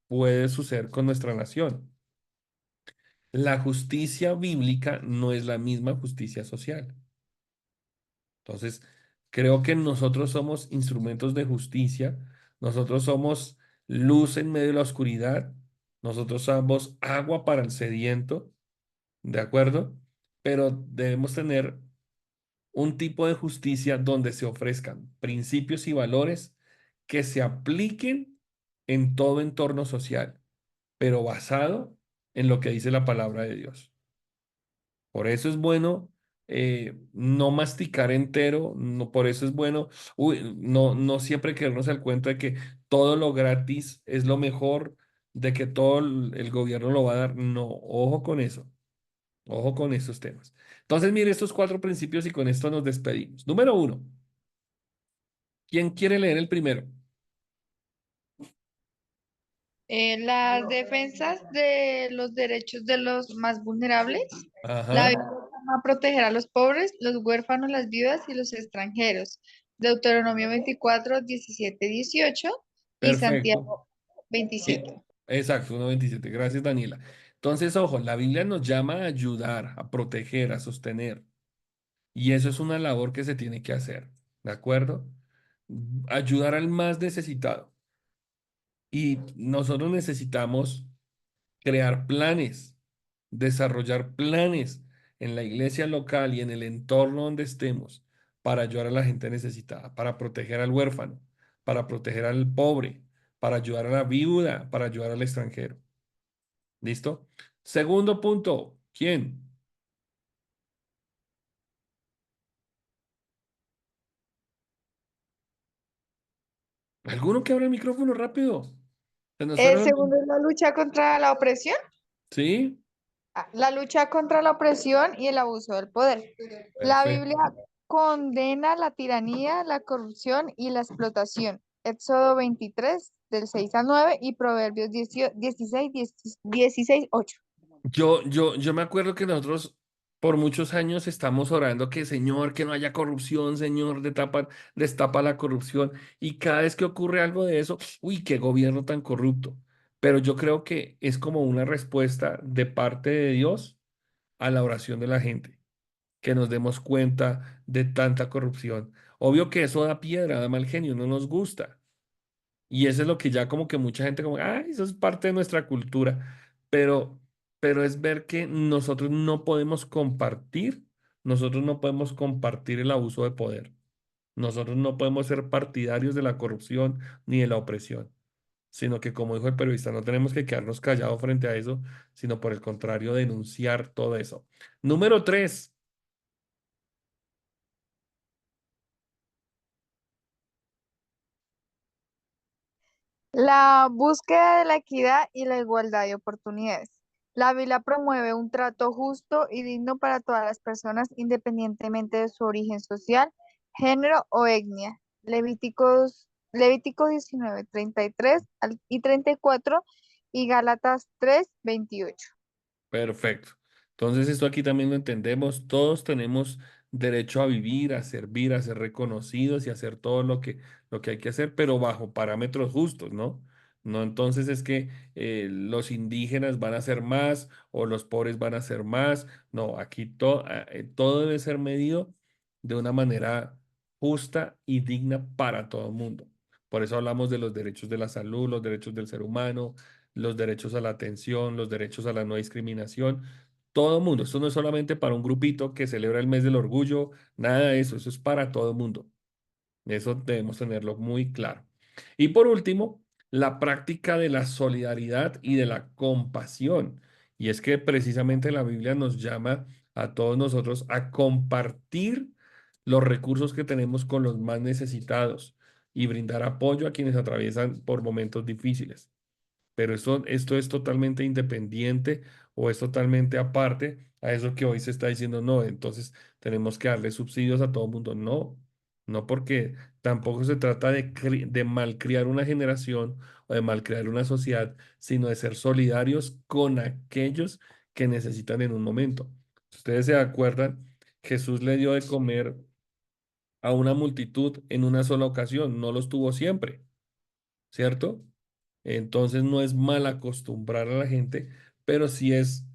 puede suceder con nuestra nación. La justicia bíblica no es la misma justicia social. Entonces, creo que nosotros somos instrumentos de justicia, nosotros somos luz en medio de la oscuridad, nosotros somos agua para el sediento, ¿de acuerdo? Pero debemos tener un tipo de justicia donde se ofrezcan principios y valores que se apliquen en todo entorno social, pero basado en lo que dice la palabra de Dios. Por eso es bueno no masticar entero, no, por eso es bueno, no siempre quedarnos al cuento de que todo lo gratis es lo mejor, de que todo el gobierno lo va a dar. No, ojo con esos temas. Entonces, mire estos 4 principios y con esto nos despedimos. Número 1, ¿quién quiere leer el primero? Las defensas de los derechos de los más vulnerables. La Ajá, Biblia llama a proteger a los pobres, los huérfanos, las viudas y los extranjeros. Deuteronomio 24, 17, 18 y perfecto. Santiago 27. Exacto, 1:27. Gracias, Daniela. Entonces, ojo, la Biblia nos llama a ayudar, a proteger, a sostener. Y eso es una labor que se tiene que hacer, ¿de acuerdo? Ayudar al más necesitado. Y nosotros necesitamos crear planes, desarrollar planes en la iglesia local y en el entorno donde estemos para ayudar a la gente necesitada, para proteger al huérfano, para proteger al pobre, para ayudar a la viuda, para ayudar al extranjero. ¿Listo? Segundo punto, ¿quién? ¿Alguno que abra el micrófono rápido? Se nos El fueron. segundo es la lucha contra la opresión. ¿Sí? La lucha contra la opresión y el abuso del poder. La Perfecto. Biblia condena la tiranía, la corrupción y la explotación. Éxodo 23, del 6 al 9 y Proverbios 16, 8. Yo me acuerdo que nosotros por muchos años estamos orando que Señor, que no haya corrupción, Señor, destapa la corrupción. Y cada vez que ocurre algo de eso, uy, qué gobierno tan corrupto. Pero yo creo que es como una respuesta de parte de Dios a la oración de la gente, que nos demos cuenta de tanta corrupción. Obvio que eso da piedra, da mal genio, no nos gusta. Y eso es lo que ya como que mucha gente como, ah, eso es parte de nuestra cultura, pero, pero es ver que nosotros no podemos compartir el abuso de poder. Nosotros no podemos ser partidarios de la corrupción ni de la opresión, sino que como dijo el periodista, no tenemos que quedarnos callados frente a eso, sino por el contrario, denunciar todo eso. Número 3. La búsqueda de la equidad y la igualdad de oportunidades. La Biblia promueve un trato justo y digno para todas las personas, independientemente de su origen social, género o etnia. Levítico 19, 33 y 34 y Gálatas 3, 28. Perfecto. Entonces, esto aquí también lo entendemos. Todos tenemos derecho a vivir, a servir, a ser reconocidos y a hacer todo lo que hay que hacer, pero bajo parámetros justos, ¿no? No, entonces es que los indígenas van a hacer más o los pobres van a hacer más. No, aquí todo debe ser medido de una manera justa y digna para todo el mundo. Por eso hablamos de los derechos de la salud, los derechos del ser humano, los derechos a la atención, los derechos a la no discriminación, todo el mundo. Esto no es solamente para un grupito que celebra el mes del orgullo, nada de eso, eso es para todo el mundo. Eso debemos tenerlo muy claro. Y por último, la práctica de la solidaridad y de la compasión. Y es que precisamente la Biblia nos llama a todos nosotros a compartir los recursos que tenemos con los más necesitados y brindar apoyo a quienes atraviesan por momentos difíciles, pero esto es totalmente independiente o es totalmente aparte a eso que hoy se está diciendo, no, entonces tenemos que darle subsidios a todo el mundo. No, no, porque tampoco se trata de malcriar una generación o de malcriar una sociedad, sino de ser solidarios con aquellos que necesitan en un momento. Si ustedes se acuerdan, Jesús le dio de comer a una multitud en una sola ocasión, no los tuvo siempre, ¿cierto? Entonces no es mal acostumbrar a la gente, pero sí es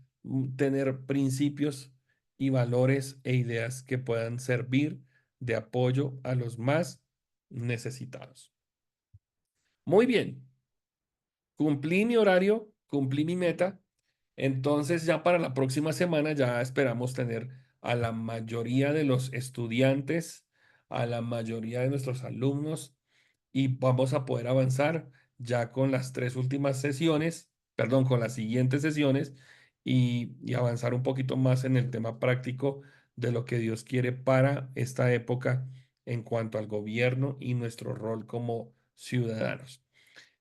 tener principios y valores e ideas que puedan servir de apoyo a los más necesitados. Muy bien, cumplí mi horario, cumplí mi meta. Entonces ya para la próxima semana ya esperamos tener a la mayoría de los estudiantes, a la mayoría de nuestros alumnos y vamos a poder avanzar ya con las tres últimas sesiones, perdón, con las siguientes sesiones y avanzar un poquito más en el tema práctico de lo que Dios quiere para esta época en cuanto al gobierno y nuestro rol como ciudadanos.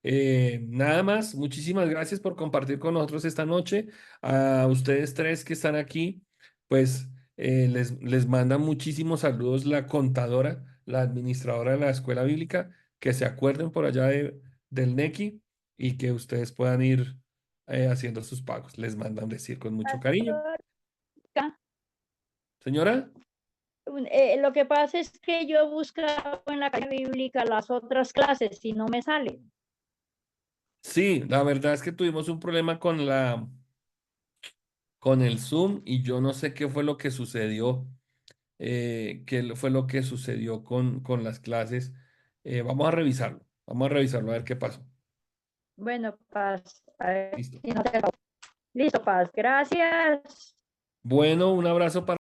Nada más, muchísimas gracias por compartir con nosotros esta noche. A ustedes tres que están aquí, pues les manda muchísimos saludos la contadora, la administradora de la escuela bíblica, que se acuerden por allá del NECI y que ustedes puedan ir haciendo sus pagos. Les mandan decir con mucho cariño. Pastor, Señora, lo que pasa es que yo he buscado en la Academia Bíblica las otras clases y no me salen. sí, la verdad es que tuvimos un problema con el Zoom y yo no sé qué fue lo que sucedió. Fue lo que sucedió con las clases. Vamos a revisarlo a ver qué pasó. Bueno, Paz, a ver Listo. si no te... Listo, Paz, gracias. Bueno, un abrazo para